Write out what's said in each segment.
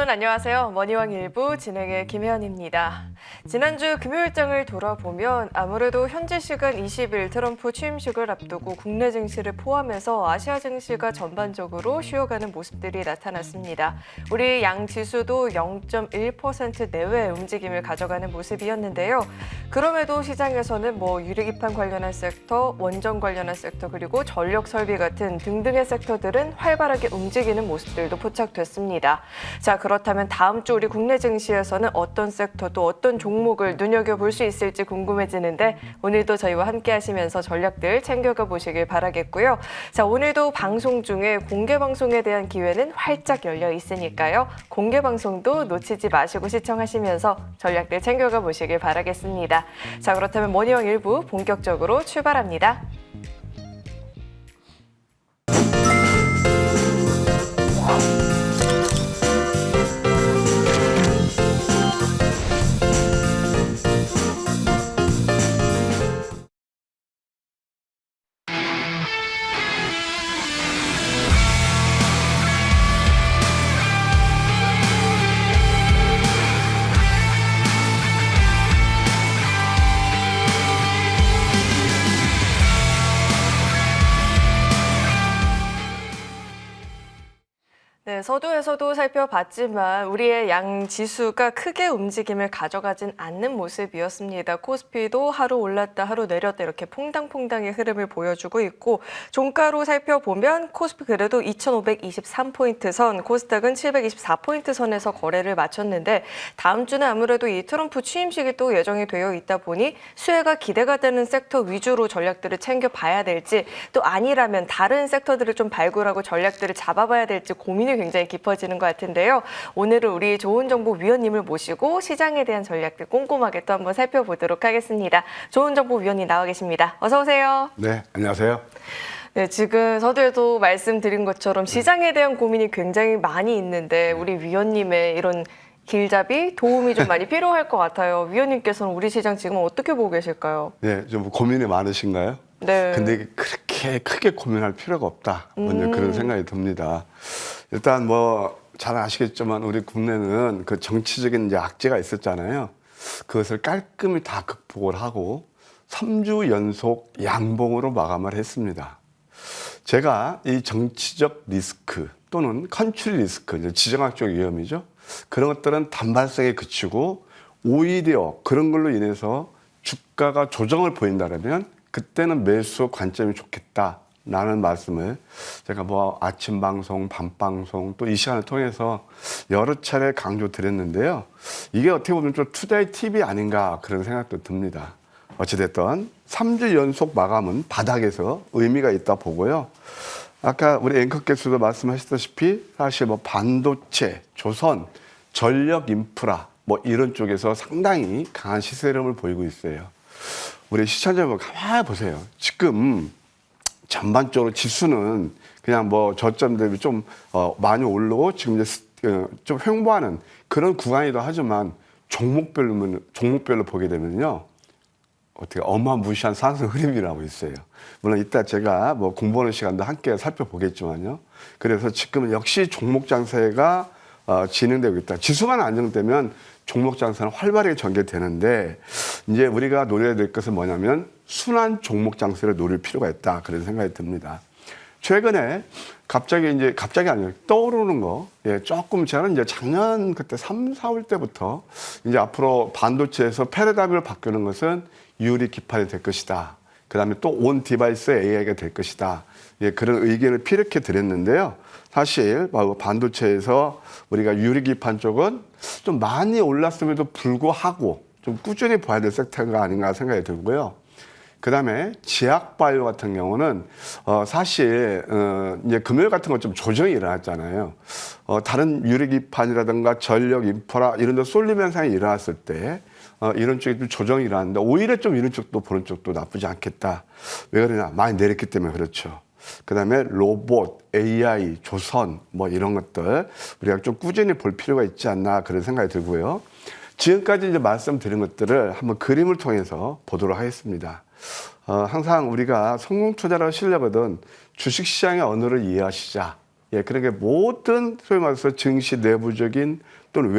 여러분 안녕하세요. 머니왕 일부 진행의 김혜연입니다. 지난주 금요일장을 돌아보면 아무래도 현지 시간 20일 트럼프 취임식을 앞두고 국내 증시를 포함해서 아시아 증시가 전반적으로 쉬어가는 모습들이 나타났습니다. 우리 양 지수도 0.1% 내외의 움직임을 가져가는 모습이었는데요. 그럼에도 시장에서는 유리기판 관련한 섹터, 원전 관련한 섹터, 그리고 전력 설비 같은 등등의 섹터들은 활발하게 움직이는 모습들도 포착됐습니다. 자, 그렇다면 다음 주 우리 국내 증시에서는 어떤 섹터 또 어떤 종목을 눈여겨볼 수 있을지 궁금해지는데 오늘도 저희와 함께 하시면서 전략들 챙겨가 보시길 바라겠고요. 자, 오늘도 방송 중에 공개 방송에 대한 기회는 활짝 열려 있으니까요. 공개 방송도 놓치지 마시고 시청하시면서 전략들 챙겨가 보시길 바라겠습니다. 자, 그렇다면 머니왕 일부 본격적으로 출발합니다. 네, 서두에서도 살펴봤지만 우리의 양 지수가 크게 움직임을 가져가진 않는 모습이었습니다. 코스피도 하루 올랐다 하루 내렸다 이렇게 퐁당퐁당의 흐름을 보여주고 있고 종가로 살펴보면 코스피 그래도 2,523포인트 선, 코스닥은 724포인트 선에서 거래를 마쳤는데 다음 주는 아무래도 이 트럼프 취임식이 또 예정이 되어 있다 보니 수혜가 기대가 되는 섹터 위주로 전략들을 챙겨봐야 될지 또 아니라면 다른 섹터들을 좀 발굴하고 전략들을 잡아봐야 될지 고민이 굉장히 깊어지는 것 같은데요. 오늘은 우리 좋은 정보 위원님을 모시고 시장에 대한 전략들 꼼꼼하게 또 한번 살펴보도록 하겠습니다. 좋은 정보 위원님 나와 계십니다. 어서 오세요. 네, 안녕하세요. 네, 지금 서두에도 말씀드린 것처럼 시장에 대한 고민이 굉장히 많이 있는데 우리 위원님의 이런 길잡이 도움이 좀 많이 필요할 것 같아요. 위원님께서는 우리 시장 지금 어떻게 보고 계실까요? 네, 좀 고민이 많으신가요? 네. 근데 그렇게 크게 고민할 필요가 없다. 그런 생각이 듭니다. 일단 잘 아시겠지만 우리 국내는 그 정치적인 이제 악재가 있었잖아요. 그것을 깔끔히 다 극복을 하고 3주 연속 양봉으로 마감을 했습니다. 제가 이 정치적 리스크 또는 컨트리 리스크, 지정학적 위험이죠. 그런 것들은 단발성에 그치고 오히려 그런 걸로 인해서 주가가 조정을 보인다면 그때는 매수 관점이 좋겠다라는 말씀을 제가 아침 방송, 밤 방송 또 이 시간을 통해서 여러 차례 강조드렸는데요. 이게 어떻게 보면 좀 투자의 팁이 아닌가 그런 생각도 듭니다. 어찌됐든 3주 연속 마감은 바닥에서 의미가 있다 보고요. 아까 우리 앵커께서도 말씀하셨다시피 사실 반도체, 조선, 전력 인프라 이런 쪽에서 상당히 강한 시세 흐름을 보이고 있어요. 우리 시청자 여러분 가만히 보세요. 지금 전반적으로 지수는 그냥 저점 대비 좀 많이 오르고 지금 이제 좀 횡보하는 그런 구간이기도 하지만 종목별로 보게 되면요. 어떻게 어마무시한 상승 흐름이라고 있어요. 물론 이따 제가 공부하는 시간도 함께 살펴보겠지만요. 그래서 지금 역시 종목 장세가 진행되고 있다. 지수만 안정되면 종목 장세는 활발하게 전개되는데 이제 우리가 노려야 될 것은 뭐냐면 순환 종목 장세를 노릴 필요가 있다. 그런 생각이 듭니다. 최근에 갑자기 아니에요. 떠오르는 거. 예, 조금 저는 이제 작년 그때 3, 4월 때부터 이제 앞으로 반도체에서 패러다임을 바꾸는 것은 유리 기판이 될 것이다. 그 다음에 또 온 디바이스 AI가 될 것이다. 예, 그런 의견을 피력해 드렸는데요. 사실 반도체에서 우리가 유리 기판 쪽은 좀 많이 올랐음에도 불구하고 좀 꾸준히 봐야 될 섹터가 아닌가 생각이 들고요. 그 다음에 제약바이오 같은 경우는 사실 이제 금요일 같은 거 좀 조정이 일어났잖아요. 다른 유리기판이라든가 전력 인프라 이런 데 쏠림 현상이 일어났을 때 이런 쪽에 좀 조정이 일어났는데 오히려 좀 이런 쪽도 보는 쪽도 나쁘지 않겠다. 왜 그러냐? 많이 내렸기 때문에 그렇죠. 그 다음에 로봇, AI, 조선 이런 것들 우리가 좀 꾸준히 볼 필요가 있지 않나 그런 생각이 들고요. 지금까지 이제 말씀드린 것들을 한번 그림을 통해서 보도록 하겠습니다. 항상 우리가 성공 투자를 하시려거든 주식시장의 언어를 이해하시자. 예, 그러니까 모든 소위 말해서 증시 내부적인 또는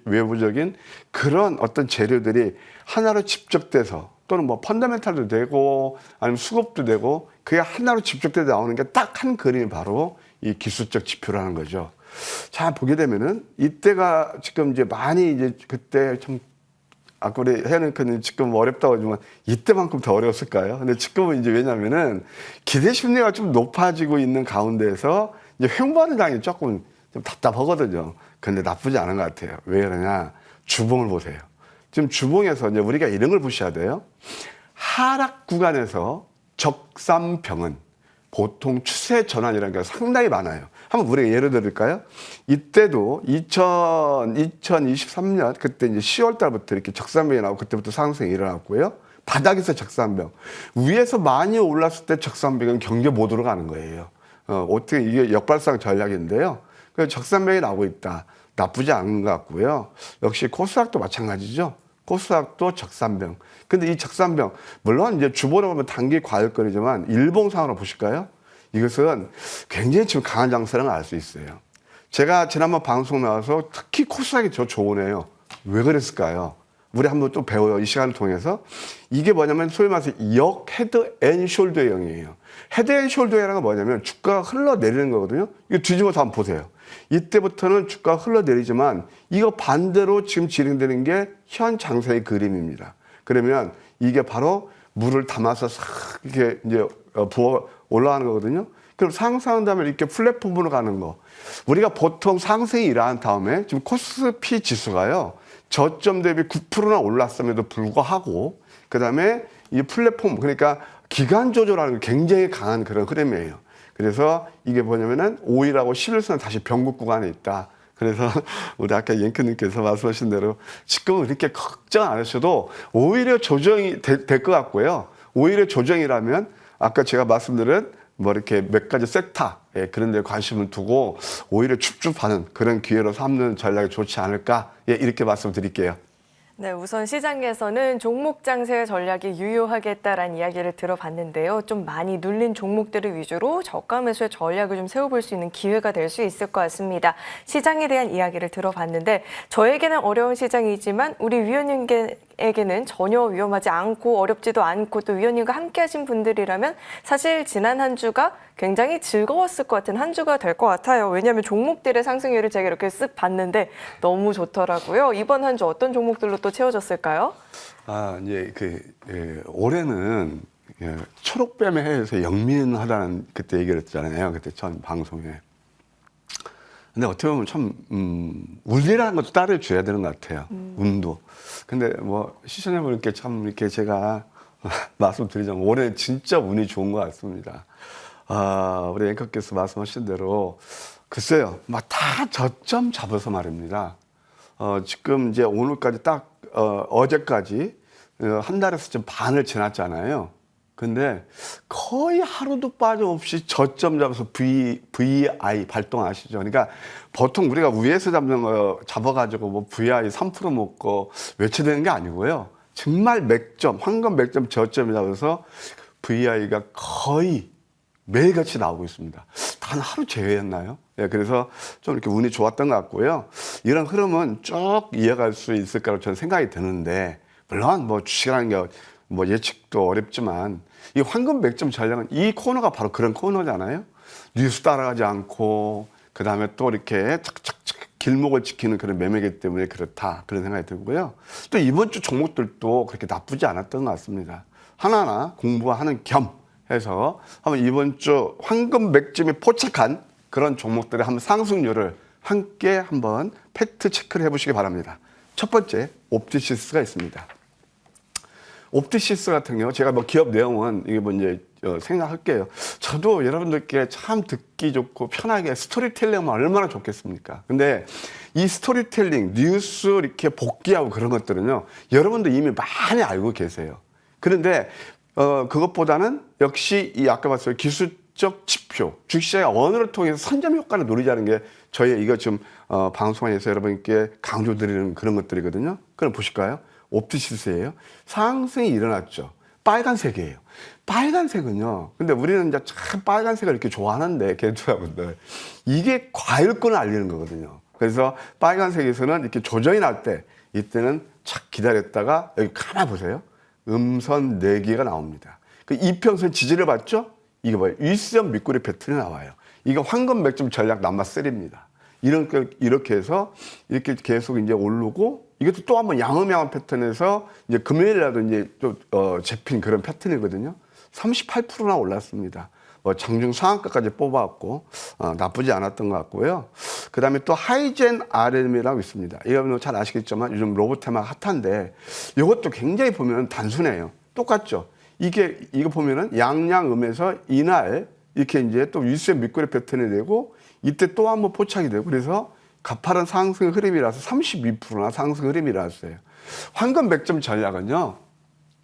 외부적인 그런 어떤 재료들이 하나로 집적돼서 또는 뭐 펀더멘탈도 되고 아니면 수급도 되고 그게 하나로 집적돼서 나오는 게 딱 한 그림이 바로 이 기술적 지표라는 거죠. 자, 보게 되면은 이때가 지금 이제 많이 이제 그때 좀 아까 우리 혜연이는 지금 어렵다고 하지만 이때만큼 더 어려웠을까요? 근데 지금은 이제 왜냐면은 기대 심리가 좀 높아지고 있는 가운데에서 이제 횡보하는 장이 조금 좀 답답하거든요. 근데 나쁘지 않은 것 같아요. 왜 그러냐? 주봉을 보세요. 지금 주봉에서 이제 우리가 이런 걸 보셔야 돼요. 하락 구간에서 적삼병은 보통 추세 전환이라는 게 상당히 많아요. 한번 우리가 예를 들을까요? 이때도 2023년 그때 이제 10월 달부터 이렇게 적산병이 나오고 그때부터 상승이 일어났고요. 바닥에서 적산병. 위에서 많이 올랐을 때 적산병은 경계 모드로 가는 거예요. 어떻게 이게 역발상 전략인데요. 그래서 적산병이 나오고 있다. 나쁘지 않은 것 같고요. 역시 코스닥도 마찬가지죠. 코스닥도 적산병. 근데 이 적산병, 물론 이제 주보로 보면 단기 과열권이지만 일봉상으로 보실까요? 이것은 굉장히 지금 강한 장세라는 걸 알 수 있어요. 제가 지난번 방송 나와서 특히 코스닥이 저 좋으네요. 왜 그랬을까요? 우리 한번 또 배워요. 이 시간을 통해서. 이게 뭐냐면 소위 말해서 역 헤드 앤 숄더형이에요. 헤드 앤 숄더형이라는 건 뭐냐면 주가가 흘러내리는 거거든요. 이거 뒤집어서 한번 보세요. 이때부터는 주가가 흘러내리지만 이거 반대로 지금 진행되는 게 현 장세의 그림입니다. 그러면 이게 바로 물을 담아서 싹 이렇게 이제 부어 올라가는 거거든요. 그럼 상승한 다음에 이렇게 플랫폼으로 가는 거. 우리가 보통 상승이 일어난 다음에 지금 코스피 지수가요. 저점 대비 9%나 올랐음에도 불구하고 그다음에 이 플랫폼 그러니까 기간 조절하는 게 굉장히 강한 그런 흐름이에요. 그래서 이게 뭐냐면은 5일하고 11선은 다시 변곡 구간에 있다. 그래서 우리 아까 옌크님께서 말씀하신 대로 지금은 그렇게 걱정 안 하셔도 오히려 조정이 될 것 같고요. 오히려 조정이라면 아까 제가 말씀드린 뭐 이렇게 몇 가지 섹터 그런 데 관심을 두고 오히려 줍줍하는 그런 기회로 삼는 전략이 좋지 않을까 이렇게 말씀드릴게요. 네, 우선 시장에서는 종목 장세 전략이 유효하겠다라는 이야기를 들어봤는데요. 좀 많이 눌린 종목들을 위주로 저가 매수의 전략을 좀 세워볼 수 있는 기회가 될 수 있을 것 같습니다. 시장에 대한 이야기를 들어봤는데 저에게는 어려운 시장이지만 우리 위원님께게는 전혀 위험하지 않고 어렵지도 않고 또 위원님과 함께 하신 분들이라면 사실 지난 한 주가 굉장히 즐거웠을 것 같은 한 주가 될 것 같아요. 왜냐하면 종목들의 상승률을 제가 이렇게 쓱 봤는데 너무 좋더라고요. 이번 한 주 어떤 종목들로 또 채워졌을까요? 이제 올해는 초록뱀의 해에서 영민하다는 그때 얘기를 했잖아요. 그때 전 방송에. 근데 어떻게 보면 참 운이라는 것도 따로 줘야 되는 것 같아요. 운도. 근데 뭐 시청자분께 참 이렇게 제가 말씀드리자면 올해 진짜 운이 좋은 것 같습니다. 우리 앵커께서 말씀하신 대로 글쎄요, 막 다 저점 잡아서 말입니다. 지금 이제 오늘까지 딱 어제까지 한 달에서 좀 반을 지났잖아요. 근데 거의 하루도 빠짐없이 저점 잡아서 VI 발동하시죠. 그러니까 보통 우리가 위에서 잡는 거 잡아가지고 뭐 VI 3% 먹고 외쳐되는 게 아니고요. 정말 맥점, 황금 맥점 저점을 잡아서 VI가 거의 매일같이 나오고 있습니다. 단 하루 제외했나요? 그래서 좀 이렇게 운이 좋았던 것 같고요. 이런 흐름은 쭉 이어갈 수 있을 거라고 저는 생각이 드는데, 물론 뭐 주식이라는 게 뭐 예측도 어렵지만, 이 황금 맥점 전략은 이 코너가 바로 그런 코너잖아요. 뉴스 따라가지 않고, 그 다음에 또 이렇게 착착착 길목을 지키는 그런 매매기 때문에 그렇다. 그런 생각이 들고요. 또 이번 주 종목들도 그렇게 나쁘지 않았던 것 같습니다. 하나하나 공부하는 겸 해서 한번 이번 주 황금 맥점에 포착한 그런 종목들의 한번 상승률을 함께 한번 팩트 체크를 해보시기 바랍니다. 첫 번째, 옵티시스가 있습니다. 옵티시스 같은 경우 제가 뭐 기업 내용은 이게 뭐 이제 생각할게요. 저도 여러분들께 참 듣기 좋고 편하게 스토리텔링하면 얼마나 좋겠습니까? 근데 이 스토리텔링, 뉴스 이렇게 복귀하고 그런 것들은요, 여러분도 이미 많이 알고 계세요. 그런데 그것보다는 역시 이 아까 봤어요. 기술적 지표, 주식시장의 언어를 통해서 선점 효과를 노리자는 게 저희 이거 지금 방송에서 여러분께 강조드리는 그런 것들이거든요. 그럼 보실까요? 옵티시스예요. 상승이 일어났죠. 빨간색이에요. 빨간색은요. 근데 우리는 이제 참 빨간색을 이렇게 좋아하는데, 개투자분들. 이게 과일권을 알리는 거거든요. 그래서 빨간색에서는 이렇게 조정이 날 때, 이때는 착 기다렸다가, 여기 가만 보세요. 음선 4개가 나옵니다. 그 이평선 지지를 봤죠? 이게 뭐예요? 일시적 밑꼬리 패턴이 나와요. 이거 황금 맥점 전략 남마3입니다. 이렇게 해서 이렇게 계속 이제 오르고, 이것도 또 한번 양음양음 패턴에서 이제 금요일이라도 이제 또 잡힌 그런 패턴이거든요. 38%나 올랐습니다. 장중 상한가까지 뽑아왔고 나쁘지 않았던 것 같고요. 그 다음에 또 하이젠 RM이라고 있습니다. 여러분 잘 아시겠지만 요즘 로봇 테마 핫한데 이것도 굉장히 보면 단순해요. 똑같죠. 이거 보면은 양양음에서 이날 이렇게 이제 또 일수의 밑거래 패턴이 되고 이때 또 한번 포착이 되고 그래서 가파른 상승 흐름이라서 32%나 상승 흐름이라서요. 황금 100점 전략은요.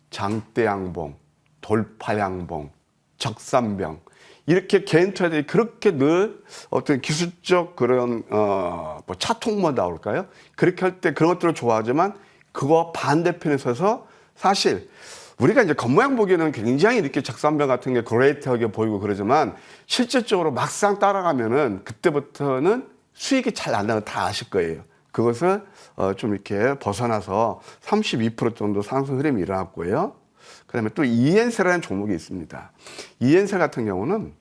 장대 양봉, 돌파 양봉, 적산병 이렇게 개인 트레이더들이 그렇게 늘 어떤 기술적 그런 뭐 차통모다 할까요? 그렇게 할 때 그런 것들을 좋아하지만 그거 반대편에 서서 사실 우리가 이제 겉모양 보기에는 굉장히 이렇게 적산병 같은 게 그레이트하게 보이고 그러지만 실질적으로 막상 따라가면은 그때부터는 수익이 잘 안 나는 거 다 아실 거예요. 그것을 좀 이렇게 벗어나서 32% 정도 상승 흐름이 일어났고요. 그다음에 또 이엔세라는 종목이 있습니다. 이엔세 같은 경우는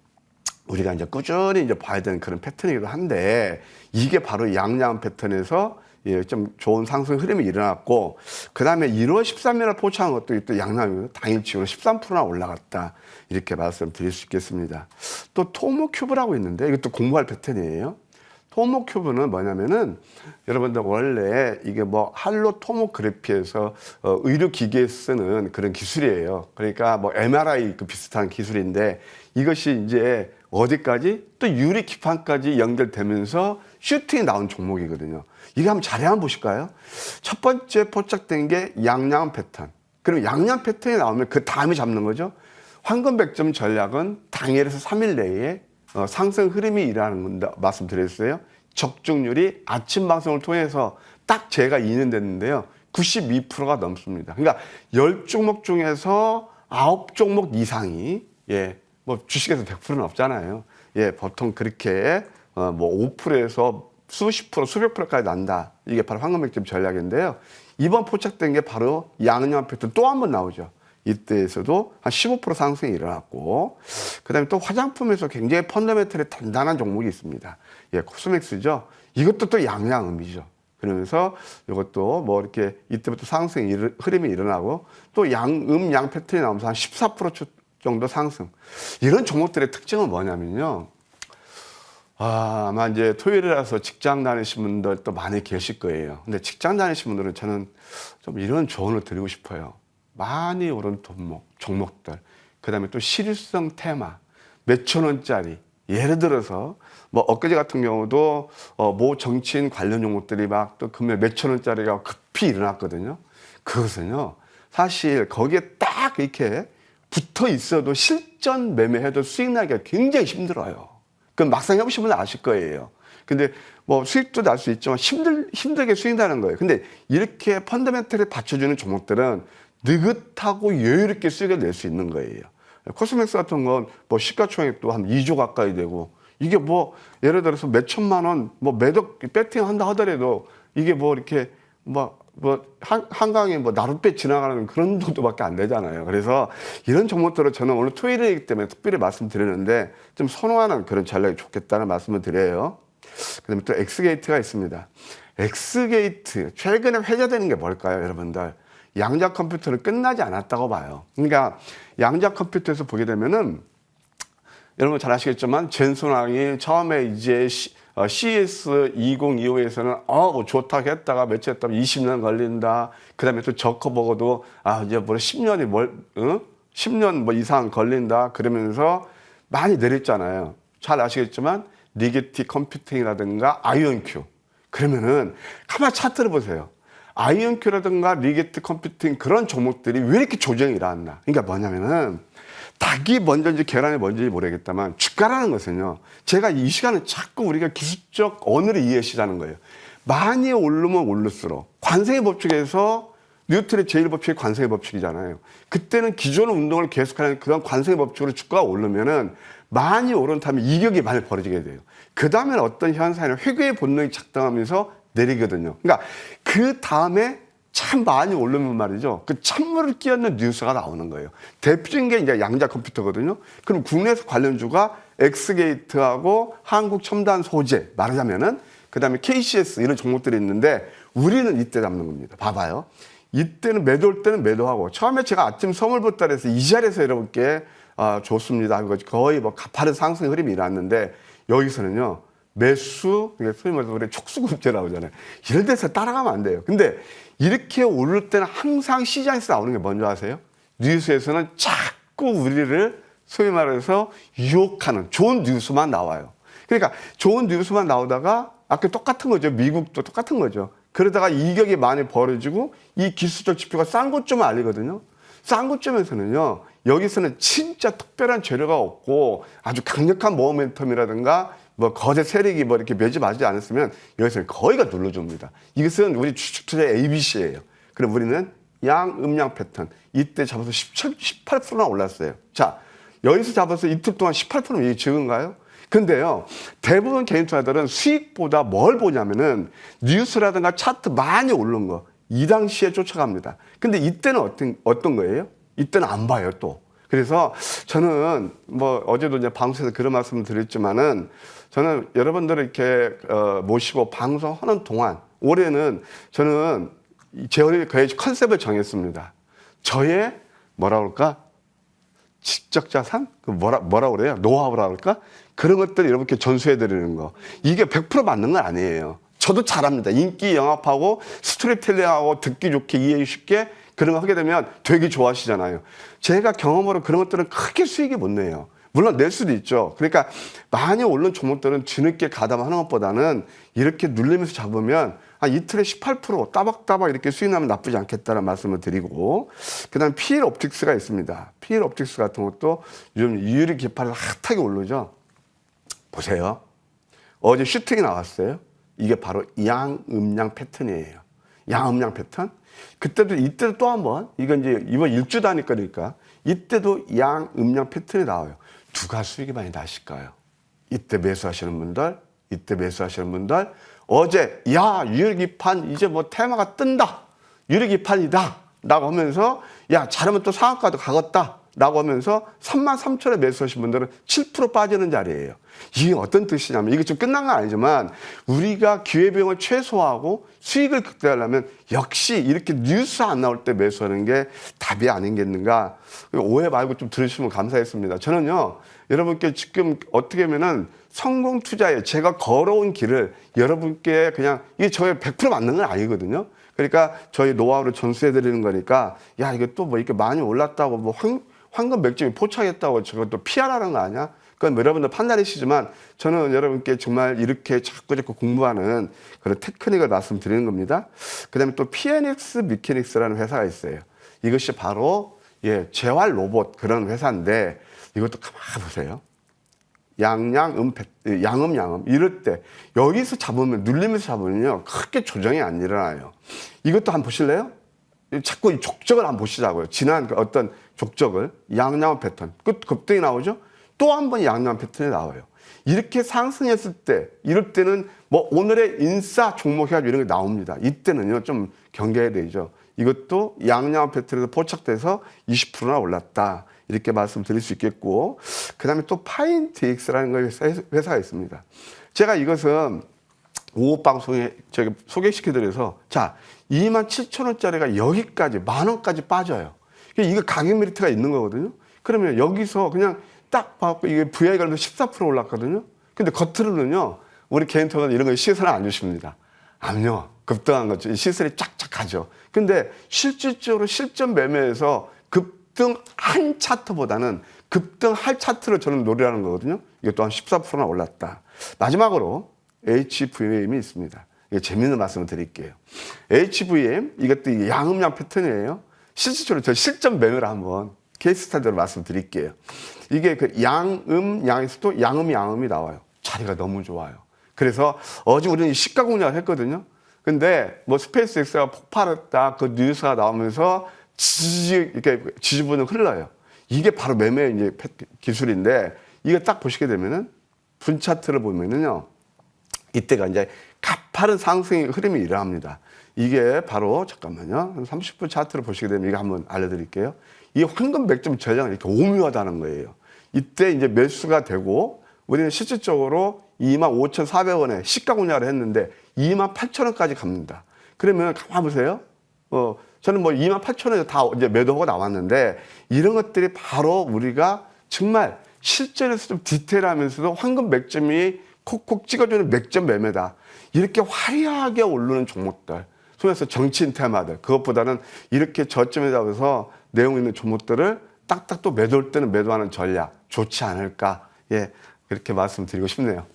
우리가 이제 꾸준히 이제 봐야 되는 그런 패턴이기도 한데 이게 바로 양양 패턴에서 좀 좋은 상승 흐름이 일어났고 그다음에 1월 13일에 포착한 것도 또 양양이 당일치고로 13%나 올라갔다 이렇게 말씀드릴 수 있겠습니다. 또 토모큐브라고 있는데 이것도 공부할 패턴이에요. 토모큐브는 뭐냐면은 여러분들 원래 이게 뭐 할로 토모그래피에서 의료기기에 쓰는 그런 기술이에요. 그러니까 뭐 MRI 그 비슷한 기술인데 이것이 이제 어디까지 또 유리 기판까지 연결되면서 슈팅이 나온 종목이거든요. 이거 한번 자세히 한번 보실까요? 첫 번째 포착된 게 양양 패턴. 그럼 양양 패턴이 나오면 그 다음에 잡는 거죠. 황금 100점 전략은 당일에서 3일 내에 상승 흐름이 일어나는 건 말씀드렸어요. 적중률이 아침 방송을 통해서 딱 제가 2년 됐는데요. 92%가 넘습니다. 그러니까 10종목 중에서 9종목 이상이 뭐 주식에서 100%는 없잖아요. 보통 그렇게 뭐 5%에서 수십 프로, 수백 프로까지 난다. 이게 바로 황금 100점 전략인데요. 이번 포착된 게 바로 양양 패턴 또 한 번 나오죠. 이때에서도 한 15% 상승이 일어났고 그다음에 또 화장품에서 굉장히 펀더멘털이 단단한 종목이 있습니다. 코스맥스죠. 이것도 또 양양음이죠. 그러면서 이것도 뭐 이렇게 이때부터 상승 흐름이 일어나고 또 양 패턴이 나오면서 한 14% 정도 상승. 이런 종목들의 특징은 뭐냐면요. 아마 이제 토요일이라서 직장 다니신 분들 또 많이 계실 거예요. 근데 직장 다니신 분들은 저는 좀 이런 조언을 드리고 싶어요. 많이 오른 종목들, 그 다음에 또 실효성 테마, 몇천 원짜리. 예를 들어서, 뭐, 엊그제 같은 경우도, 모 정치인 관련 종목들이 막 또 금액 몇천 원짜리가 급히 일어났거든요. 그것은요, 사실 거기에 딱 이렇게 붙어 있어도 실전 매매해도 수익 나기가 굉장히 힘들어요. 그건 막상 해보신 분은 아실 거예요. 근데 뭐 수익도 날 수 있지만 힘들게 수익 나는 거예요. 근데 이렇게 펀더멘털에 받쳐주는 종목들은 느긋하고 여유롭게 수익을 낼 수 있는 거예요. 코스맥스 같은 건 뭐 시가총액도 한 2조 가까이 되고 이게 뭐 예를 들어서 몇 천만 원 뭐 매덕 배팅 한다 하더라도 이게 뭐 이렇게 한강에 뭐 나룻배 지나가는 그런 정도밖에 안 되잖아요. 그래서 이런 종목들을 저는 오늘 토요일이기 때문에 특별히 말씀드리는데 좀 선호하는 그런 전략이 좋겠다는 말씀을 드려요. 그다음에 또 엑스게이트가 있습니다. 엑스게이트 최근에 회자되는 게 뭘까요, 여러분들? 양자 컴퓨터는 끝나지 않았다고 봐요. 그러니까 양자 컴퓨터에서 보게 되면은 여러분 잘 아시겠지만 젠슨왕이 처음에 이제 CS 2025에서는 좋다 했다가 며칠 했다가 20년 걸린다. 그다음에 또 저커버거도 이제 뭐 10년 뭐 이상 걸린다. 그러면서 많이 내렸잖아요. 잘 아시겠지만 리게티 컴퓨팅이라든가 아이온큐. 그러면은 가만히 차트를 보세요. 아이온큐라든가 리게트 컴퓨팅 그런 종목들이 왜 이렇게 조정이 일어났나? 그러니까 뭐냐면은 닭이 먼저인지 계란이 먼저인지 모르겠다만 주가라는 것은요. 제가 이 시간에 자꾸 우리가 기술적 언어를 이해하시자는 거예요. 많이 오르면 오를수록 관세의 법칙에서 뉴턴의 제1법칙이 관성의 법칙이잖아요. 그때는 기존 운동을 계속하는 그런 관성의 법칙으로 주가가 오르면은 많이 오른 다음에 이격이 많이 벌어지게 돼요. 그 다음에는 어떤 현상이나 회귀의 본능이 작동하면서 내리거든요. 그러니까 그 다음에 참 많이 오르면 말이죠. 그 찬물을 끼얹는 뉴스가 나오는 거예요. 대표적인 게 이제 양자 컴퓨터거든요. 그럼 국내에서 관련주가 엑스게이트하고 한국첨단소재 말하자면은 그 다음에 KCS 이런 종목들이 있는데 우리는 이때 잡는 겁니다. 봐봐요. 이때는 매도할 때는 매도하고 처음에 제가 아침 선물보따리에서 이 자리에서 여러분께 좋습니다. 거의 뭐 가파른 상승 흐름이 일어났는데 여기서는요. 매수, 소위 말해서 우리 촉수급제 나오잖아요. 이런 데서 따라가면 안 돼요. 근데 이렇게 오를 때는 항상 시장에서 나오는 게 뭔지 아세요? 뉴스에서는 자꾸 우리를 소위 말해서 유혹하는 좋은 뉴스만 나와요. 그러니까 좋은 뉴스만 나오다가 아까 똑같은 거죠. 미국도 똑같은 거죠. 그러다가 이격이 많이 벌어지고 이 기술적 지표가 싼 고점을 알리거든요. 싼 고점에서는요. 여기서는 진짜 특별한 재료가 없고 아주 강력한 모멘텀이라든가 뭐 거대 세력이 뭐 이렇게 매집하지 않았으면 여기서는 거의가 눌러줍니다. 이것은 우리 주식투자의 ABC예요. 그럼 우리는 양음양 패턴 이때 잡아서 18%나 올랐어요. 자, 여기서 잡아서 이틀 동안 18%면 이게 적은가요? 근데요, 대부분 개인 투자들은 수익보다 뭘 보냐면은 뉴스라든가 차트 많이 오른 거, 이 당시에 쫓아갑니다. 근데 이때는 어떤 거예요? 이때는 안 봐요, 또. 그래서 저는 뭐 어제도 이제 방송에서 그런 말씀을 드렸지만은 저는 여러분들을 이렇게 모시고 방송하는 동안 올해는 저는 저의 컨셉을 정했습니다. 저의 뭐라 그럴까? 지적 자산? 뭐라 그래요? 노하우라 그럴까? 그런 것들 여러분께 전수해 드리는 거. 이게 100% 맞는 건 아니에요. 저도 잘합니다. 인기 영합하고 스토리텔링하고 듣기 좋게 이해하기 쉽게 그런 거 하게 되면 되게 좋아하시잖아요. 제가 경험으로 그런 것들은 크게 수익이 못 내요. 물론 낼 수도 있죠. 그러니까 많이 오른 종목들은 뒤늦게 가담하는 것보다는 이렇게 눌리면서 잡으면 한 이틀에 18% 따박따박 이렇게 수익 나면 나쁘지 않겠다는 말씀을 드리고 그다음 PL 옵틱스가 있습니다. PL 옵틱스 같은 것도 요즘 유리 기파를 핫하게 오르죠. 보세요. 어제 슈팅이 나왔어요. 이게 바로 양음양 패턴이에요. 양음양 패턴. 그때도 이때도 또 한 번 이건 이제 이번 일주다니까 그러니까 이때도 양음양 패턴이 나와요. 누가 수익이 많이 나실까요? 이때 매수하시는 분들, 이때 매수하시는 분들 어제 야 유리기판 이제 뭐 테마가 뜬다. 유리기판이다. 라고 하면서 야 잘하면 또 상한가도 가겠다. 라고 하면서 33,000원에 매수하신 분들은 7% 빠지는 자리예요. 이게 어떤 뜻이냐면 이게 좀 끝난 건 아니지만 우리가 기회비용을 최소화하고 수익을 극대화하려면 역시 이렇게 뉴스 안 나올 때 매수하는 게 답이 아니겠는가. 오해 말고 좀 들으시면 감사했습니다. 저는요 여러분께 지금 어떻게 하면은 성공 투자에 제가 걸어온 길을 여러분께 그냥 이게 저의 100% 맞는 건 아니거든요. 그러니까 저희 노하우를 전수해 드리는 거니까 야 이게 또 뭐 이렇게 많이 올랐다고 뭐 황금 맥주이 포착했다고 저것도 피하라는 거 아니야? 그건 여러분들 판단이시지만 저는 여러분께 정말 이렇게 자꾸 공부하는 그런 테크닉을 말씀드리는 겁니다. 그 다음에 또 PNX 미케닉스라는 회사가 있어요. 이것이 바로 재활 로봇 그런 회사인데 이것도 가만히 보세요. 양음 이럴 때 여기서 잡으면 눌리면서 잡으면요 크게 조정이 안 일어나요. 이것도 한번 보실래요? 자꾸 이 족적을 한번 보시자고요. 지난 그 어떤 족적을 양양 패턴 끝 급등이 나오죠. 또 한 번 양양 패턴이 나와요. 이렇게 상승했을 때 이럴 때는 뭐 오늘의 인싸 종목 해가지고 이런 게 나옵니다. 이때는요 좀 경계해야 되죠. 이것도 양양 패턴에서 포착돼서 20%나 올랐다. 이렇게 말씀드릴 수 있겠고 그 다음에 또 파인TX라는 회사가 있습니다. 제가 이것은 5호 방송에 소개시켜드려서 자 27,000원짜리가 여기까지 10,000원까지 빠져요. 이거 가격 메리트가 있는 거거든요. 그러면 여기서 그냥 딱 봐갖고 이게 VI 가면서 14% 올랐거든요. 근데 겉으로는요 우리 개인 투자는 이런 거 시세는 안 주십니다. 암요 급등한 거죠. 시세를 쫙쫙 가죠. 근데 실질적으로 실전 매매에서 급등한 차트보다는 급등할 차트를 저는 노래하는 거거든요. 이것도 한 14%나 올랐다. 마지막으로 HVM이 있습니다. 이게 재밌는 말씀을 드릴게요. HVM 이것도 양음양 패턴이에요. 실질적으로 저 실전 매매를 한번 케이스 스타디로 말씀드릴게요. 이게 그 양음양에서도 양음이 나와요. 자리가 너무 좋아요. 그래서 어제 우리는 시가 공략을 했거든요. 근데 뭐 스페이스X가 폭발했다 그 뉴스가 나오면서 이렇게 지지부는 흘러요. 이게 바로 매매 이제 기술인데 이게 딱 보시게 되면은 분 차트를 보면은요. 이때가 이제 가파른 상승의 흐름이 일어납니다. 이게 바로 잠깐만요. 30분 차트를 보시게 되면 이거 한번 알려드릴게요. 이게 황금 맥점 전략이 이렇게 오묘하다는 거예요. 이때 이제 매수가 되고 우리는 실질적으로 25,400원에 시가 공략을 했는데 28,000원까지 갑니다. 그러면 가만 보세요. 저는 뭐 28,000원에 다 이제 매도하고 나왔는데 이런 것들이 바로 우리가 정말 실전에서 좀 디테일하면서도 황금 맥점이 콕콕 찍어주는 맥점 매매다. 이렇게 화려하게 오르는 종목들. 소위해서 정치인 테마들. 그것보다는 이렇게 저점에 잡아서 내용 있는 종목들을 딱딱 또 매도할 때는 매도하는 전략. 좋지 않을까. 예, 그렇게 말씀드리고 싶네요.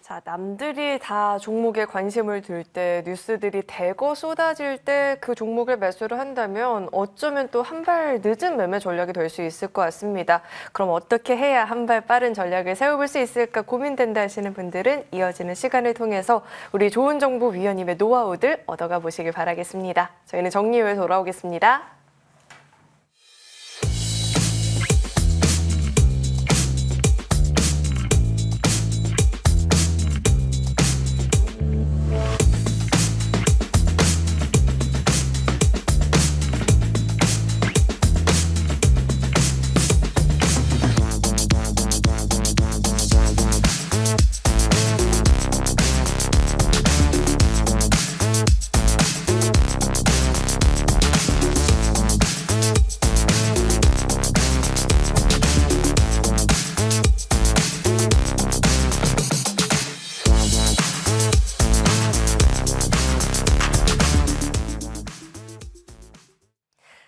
자, 남들이 다 종목에 관심을 둘 때, 뉴스들이 대거 쏟아질 때 그 종목을 매수를 한다면 어쩌면 또 한 발 늦은 매매 전략이 될 수 있을 것 같습니다. 그럼 어떻게 해야 한 발 빠른 전략을 세워볼 수 있을까 고민된다 하시는 분들은 이어지는 시간을 통해서 우리 좋은 정보 위원님의 노하우들 얻어가 보시길 바라겠습니다. 저희는 정리 후에 돌아오겠습니다.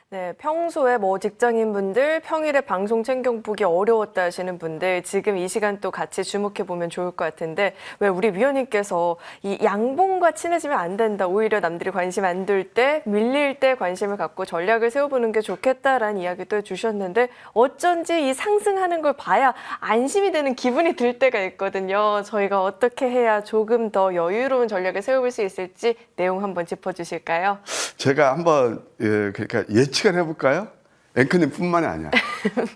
네, 평소에 뭐 직장인분들, 평일에 방송 챙겨보기 어려웠다 하시는 분들 지금 이 시간 또 같이 주목해보면 좋을 것 같은데 왜 우리 위원님께서 이 양봉과 친해지면 안 된다. 오히려 남들이 관심 안 둘 때, 밀릴 때 관심을 갖고 전략을 세워보는 게 좋겠다라는 이야기도 해주셨는데 어쩐지 이 상승하는 걸 봐야 안심이 되는 기분이 들 때가 있거든요. 저희가 어떻게 해야 조금 더 여유로운 전략을 세워볼 수 있을지 내용 한번 짚어주실까요? 제가 한번 그러니까 예측을 해볼까요? 앵커님 뿐만이 아니야.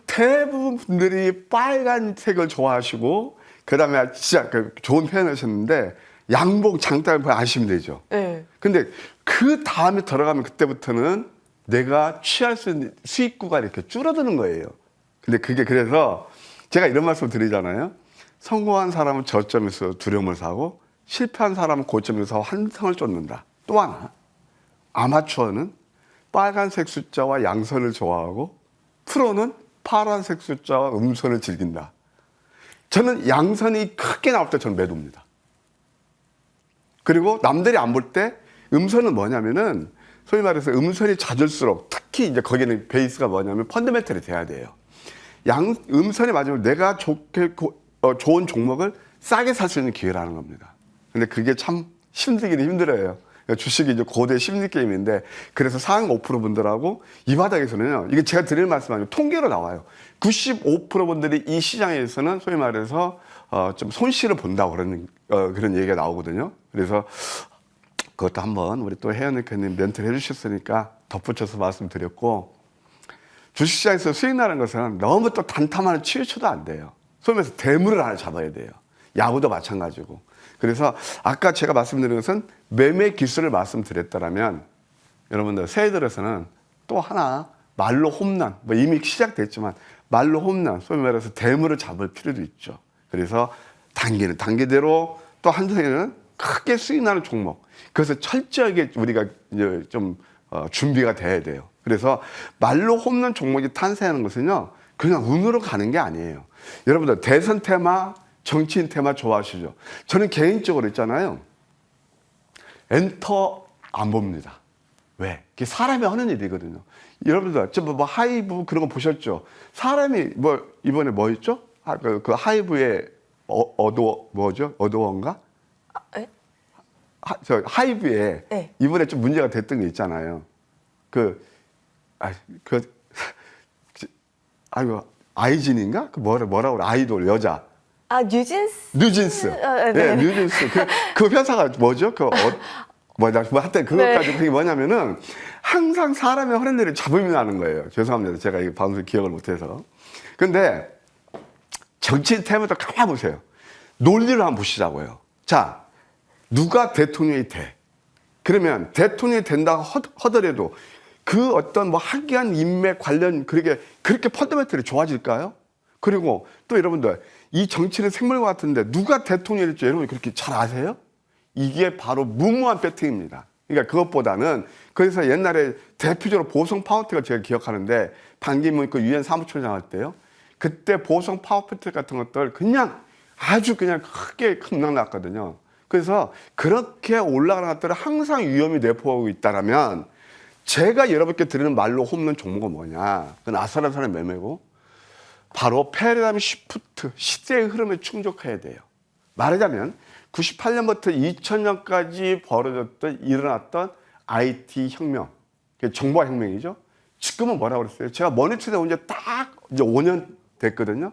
대부분 분들이 빨간색을 좋아하시고 그다음에 진짜 좋은 표현을 하셨는데 양봉 장단을 아시면 되죠. 네. 근데 그 다음에 들어가면 그때부터는 내가 취할 수 있는 수익구가 이렇게 줄어드는 거예요. 근데 그게 그래서 제가 이런 말씀 드리잖아요. 성공한 사람은 저점에서 두려움을 사고 실패한 사람은 고점에서 환상을 쫓는다. 또 하나. 아마추어는 빨간색 숫자와 양선을 좋아하고 프로는 파란색 숫자와 음선을 즐긴다. 저는 양선이 크게 나올 때 저는 매도입니다. 그리고 남들이 안 볼 때 음선은 뭐냐면은 소위 말해서 음선이 잦을수록 특히 이제 거기는 베이스가 뭐냐면 펀더멘털이 돼야 돼요. 음선이 맞으면 내가 좋은 종목을 싸게 살 수 있는 기회라는 겁니다. 근데 그게 참 힘들기는 힘들어요. 주식이 이제 고대 심리 게임인데 그래서 상위 5% 분들하고 이 바닥에서는요. 이게 제가 드릴 말씀 아니고 통계로 나와요. 95% 분들이 이 시장에서는 소위 말해서 좀 손실을 본다고 그런 얘기가 나오거든요. 그래서 그것도 한번 우리 또 혜연 앵커님 멘트를 해주셨으니까 덧붙여서 말씀드렸고 주식시장에서 수익 나는 것은 너무 또 단타만을 치우쳐도 안 돼요. 소위 말해서 대물을 하나 잡아야 돼요. 야구도 마찬가지고. 그래서 아까 제가 말씀드린 것은 매매 기술을 말씀드렸다면 여러분들 새해 들어서는 또 하나 말로 홈런 뭐 이미 시작됐지만 말로 홈런 소위 말해서 대물을 잡을 필요도 있죠. 그래서 단기는 단계대로 또 한정에는 크게 수익 나는 종목 그래서 철저하게 우리가 이제 좀 준비가 돼야 돼요. 그래서 말로 홈런 종목이 탄생하는 것은요 그냥 운으로 가는 게 아니에요. 여러분들 대선 테마 정치인 테마 좋아하시죠? 저는 개인적으로 있잖아요. 엔터 안 봅니다. 왜? 그게 사람이 하는 일이거든요. 여러분들, 뭐 하이브 그런 거 보셨죠? 사람이 뭐 이번에 뭐 있죠? 그 하이브의 뭐죠? 어도원가? 네? 저 하이브에 네. 이번에 좀 문제가 됐던 게 있잖아요. 아이진인가? 그 뭐라고 그래? 아이돌 여자. 아, 뉴진스? 뉴진스. 네. 네, 뉴진스. 그 회사가 뭐죠? 하여튼 그것까지 그게 뭐냐면은 항상 사람의 허리를 잡음이 나는 거예요. 죄송합니다. 제가 이 방송 기억을 못해서. 근데 정치 테마도 가만 보세요. 논리를 한번 보시자고요. 자, 누가 대통령이 돼? 그러면 대통령이 된다고 하더라도 그 어떤 뭐 학기한 인맥 관련 그렇게 펀더멘털이 좋아질까요? 그리고 또 여러분들 이 정치는 생물과 같은데 누가 대통령이 될지 여러분 그렇게 잘 아세요? 이게 바로 무모한 배팅입니다. 그러니까 그것보다는 그래서 옛날에 대표적으로 보성 파워텍을 제가 기억하는데 반기문 그 유엔 사무총장 할 때요. 그때 보성 파워텍 같은 것들 그냥 아주 그냥 크게 급락났거든요. 그래서 그렇게 올라가는 것들을 항상 위험이 내포하고 있다라면 제가 여러분께 드리는 말로 홈런 종목은 뭐냐? 그건 아슬아슬한 매매고 바로 패러다임 시프트, 시대의 흐름에 충족해야 돼요. 말하자면 98년부터 2000년까지 일어났던 IT 혁명, 정보화 혁명이죠. 지금은 뭐라고 그랬어요? 제가 머니투데이 온 지 딱 이제 5년 됐거든요.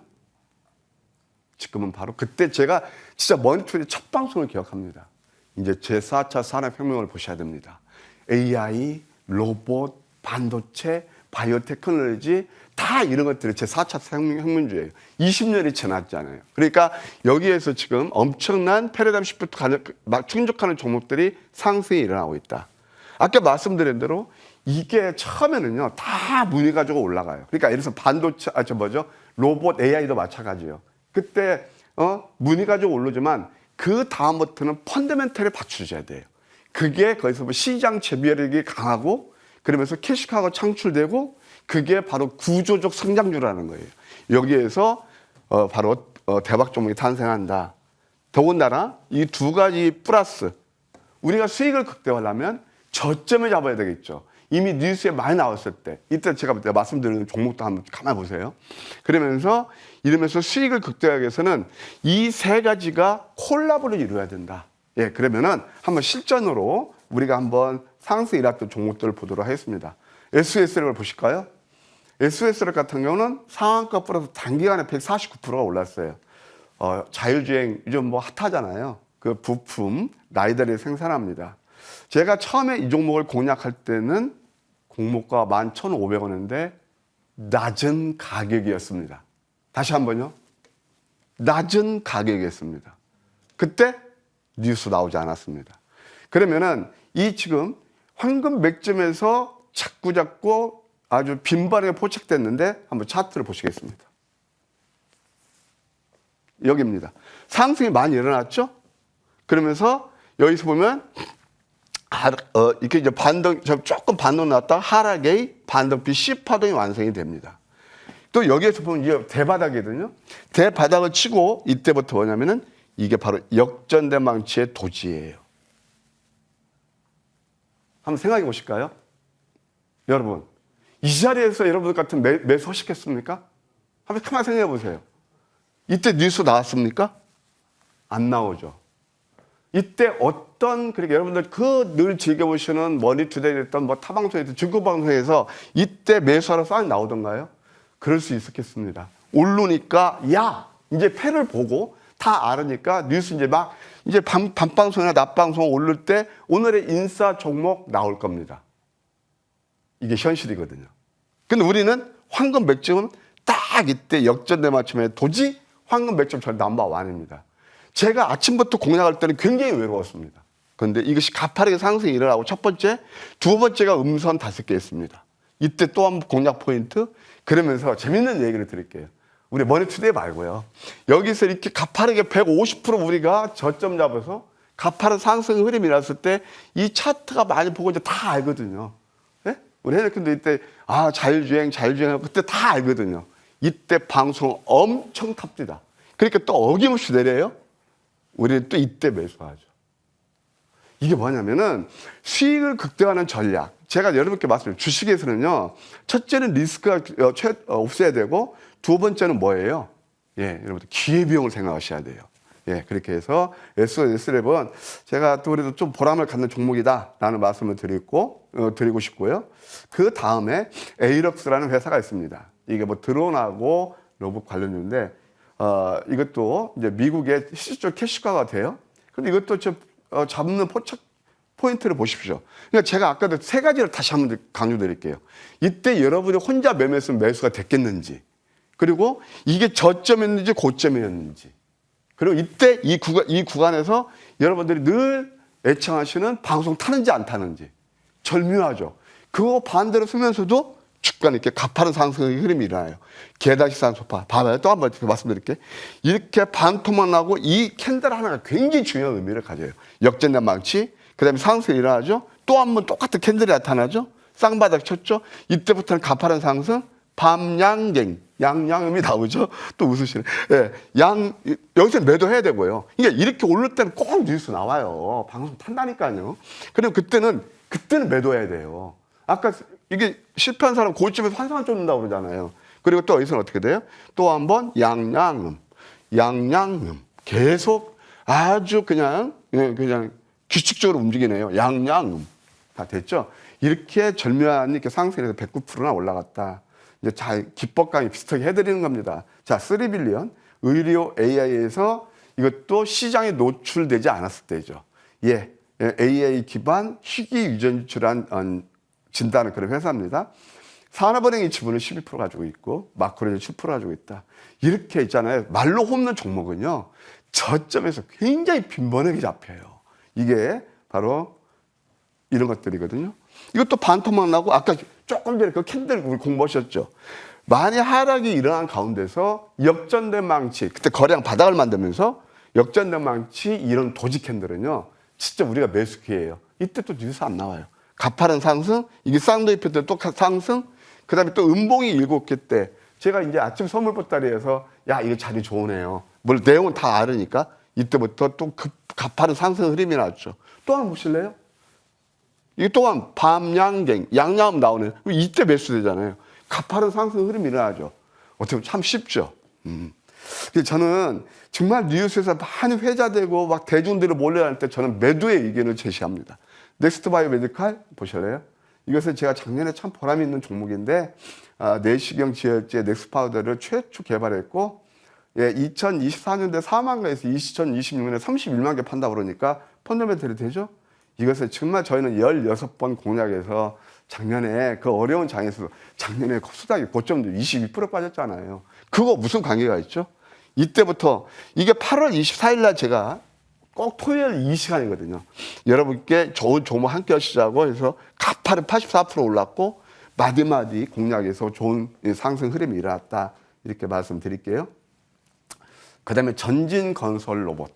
지금은 바로 그때 제가 진짜 머니투데이 첫 방송을 기억합니다. 이제 제4차 산업혁명을 보셔야 됩니다. AI, 로봇, 반도체, 바이오테크놀로지 다 이런 것들이 제4차 혁명주의예요. 20년이 지났잖아요. 그러니까 여기에서 지금 엄청난 패러다임 시프트 막 충족하는 종목들이 상승이 일어나고 있다. 아까 말씀드린 대로 이게 처음에는요 다 문의 가지고 올라가요. 그러니까 예를 들어서 반도체, 로봇, AI도 마찬가지예요. 그때 문의 가지고 오르지만 그 다음부터는 펀더멘털에 받쳐줘야 돼요. 그게 거기서 뭐 시장 재배력이 강하고 그러면서 캐시카가 창출되고 그게 바로 구조적 성장주라는 거예요. 여기에서 바로 대박 종목이 탄생한다. 더군다나 이 두 가지 플러스 우리가 수익을 극대화하려면 저점을 잡아야 되겠죠. 이미 뉴스에 많이 나왔을 때 이때 제가 말씀드리는 종목도 한번 가만히 보세요. 그러면서 이러면서 수익을 극대화하기 위해서는 이 세 가지가 콜라보를 이루어야 된다. 예, 그러면은 한번 실전으로 우리가 한번 상승 일어났던 종목들을 보도록 하겠습니다. SS를 보실까요? SSL 같은 경우는 상한가 플러스 단기간에 149%가 올랐어요. 자율주행 요즘 뭐 핫하잖아요. 그 부품 라이더를 생산합니다. 제가 처음에 이 종목을 공략할 때는 공모가 11,500원인데 낮은 가격이었습니다. 다시 한번요. 낮은 가격이었습니다. 그때 뉴스 나오지 않았습니다. 그러면은 이 지금 황금 맥점에서 자꾸 아주 빈번하게 포착됐는데 한번 차트를 보시겠습니다. 여기입니다. 상승이 많이 일어났죠? 그러면서 여기서 보면 이렇게 이제 조금 반동 났다 하락의 반등비 C파동이 완성이 됩니다. 또 여기에서 보면 이게 대바닥이거든요. 대바닥을 치고 이때부터 뭐냐면은 이게 바로 역전대망치의 도지예요. 한번 생각해 보실까요? 여러분, 이 자리에서 여러분들 같은 매수 하셨겠습니까? 한번 가만히 생각해 보세요. 이때 뉴스 나왔습니까? 안 나오죠. 이때 그러니까 여러분들 늘 즐겨보시는 머니투데이 됐던 뭐 타방송에서 증권방송에서 이때 매수하러 싸움이 나오던가요? 그럴 수 있었겠습니다. 오르니까 이제 패를 보고 다 알으니까 뉴스 이제 밤방송이나 낮방송 오를 때 오늘의 인싸 종목 나올 겁니다. 이게 현실이거든요. 근데 우리는 황금 맥점은 딱 이때 역전대 맞춤에 도지 황금 맥점 전 넘버원입니다. 제가 아침부터 공략할 때는 굉장히 외로웠습니다. 그런데 이것이 가파르게 상승이 일어나고 첫 번째, 두 번째가 음선 5개였습니다. 이때 또 한 번 공략 포인트. 그러면서 재밌는 얘기를 드릴게요. 우리 머니투데이 말고요. 여기서 이렇게 가파르게 150% 우리가 저점 잡아서 가파른 상승 흐름이 났을 때 이 차트가 많이 보고 이제 다 알거든요. 네? 우리 해외님도 이때 자율주행 그때 다 알거든요. 이때 방송 엄청 탑니다. 그러니까 또 어김없이 내려요. 우리는 또 이때 매수하죠. 이게 뭐냐면은 수익을 극대화하는 전략. 제가 여러분께 말씀드려요. 주식에서는요. 첫째는 리스크가 없어야 되고 두 번째는 뭐예요? 예, 여러분들 기회비용을 생각하셔야 돼요. 예, 그렇게 해서 S11 제가 또 그래도 좀 보람을 갖는 종목이다라는 말씀을 드리고 싶고요. 그 다음에 에이럭스라는 회사가 있습니다. 이게 뭐 드론하고 로봇 관련주인데 이것도 이제 미국의 실질적 캐시가가 돼요. 근데 이것도 잡는 포착 포인트를 보십시오. 그러니까 제가 아까도 세 가지를 다시 한번 강조드릴게요. 이때 여러분이 혼자 매매했으면 매수가 됐겠는지, 그리고 이게 저점이었는지 고점이었는지, 그리고 이때 이 구간에서 여러분들이 늘 애청하시는 방송 타는지 안 타는지 절묘하죠. 그거 반대로 쓰면서도 주가는 이렇게 가파른 상승의 흐름이 일어나요. 개다시산 소파. 봐봐요. 또 한 번 말씀드릴게요. 이렇게 반토막 나고 이 캔들 하나가 굉장히 중요한 의미를 가져요. 역전된 망치. 그 다음에 상승이 일어나죠. 또 한 번 똑같은 캔들이 나타나죠. 쌍바닥 쳤죠. 이때부터는 가파른 상승. 밤양갱. 양양음이 나오죠. 또 웃으시네. 예, 여기서 매도해야 되고요. 그러니까 이렇게 오를 때는 꼭 뉴스 나와요. 방송 탄다니까요. 그리고 그때는 매도해야 돼요. 아까 이게 실패한 사람 고점에서 환상을 쫓는다고 그러잖아요. 그리고 또 여기서는 어떻게 돼요? 또 한 번 양양음. 계속 아주 그냥 규칙적으로 움직이네요. 양양음. 다 됐죠? 이렇게 절묘한 이렇게 상승해서 109%나 올라갔다. 이제 기법감이 비슷하게 해드리는 겁니다. 자, 3빌리언 의료 AI에서 이것도 시장에 노출되지 않았을 때죠. 예, AI 기반 희귀 유전 질환 진단은 그런 회사입니다. 산업은행이 지분을 12% 가지고 있고 마크로는 10% 가지고 있다. 이렇게 있잖아요. 말로 홈런 종목은요. 저점에서 굉장히 빈번하게 잡혀요. 이게 바로 이런 것들이거든요. 이것도 반토막 나고 아까 조금 전에 그 캔들 우리 공부하셨죠. 만약 하락이 일어난 가운데서 역전된 망치, 그때 거래량 바닥을 만들면서 역전된 망치 이런 도지 캔들은요. 진짜 우리가 매수 기회예요. 이때 또 뉴스 안 나와요. 가파른 상승, 이게 쌍도입표 때 또 상승, 그 다음에 또 음봉이 7개 때 제가 이제 아침 선물 보따리에서 야, 이거 자리 좋으네요. 뭘 내용은 다 알으니까 이때부터 또 가파른 상승 흐름이 나왔죠. 또 한번 보실래요? 이게 또한 밤양갱, 양양음 나오네요. 이때 매수되잖아요. 가파른 상승 흐름이 일어나죠. 어떻게 보면 참 쉽죠. 그래서 저는 정말 뉴스에서 많이 회자되고 막 대중들이 몰려날 때 저는 매도의 의견을 제시합니다. 넥스트 바이오 메디칼 보실래요? 이것은 제가 작년에 참 보람 있는 종목인데 내시경 지혈제 넥스 파우더를 최초 개발했고 2024년도에 4만 개에서 2026년에 31만 개 판다 그러니까 펀더멘털이 되죠. 이것을 정말 저희는 16번 공략해서 작년에 그 어려운 장에서 작년에 코스닥이 고점도 22% 빠졌잖아요. 그거 무슨 관계가 있죠? 이때부터 이게 8월 24일 날 제가 꼭 토요일 이 시간이거든요. 여러분께 좋은 종목 함께 하시자고 해서 가파른 84% 올랐고 마디마디 공략에서 좋은 상승 흐름이 일어났다. 이렇게 말씀드릴게요. 그 다음에 전진건설 로봇.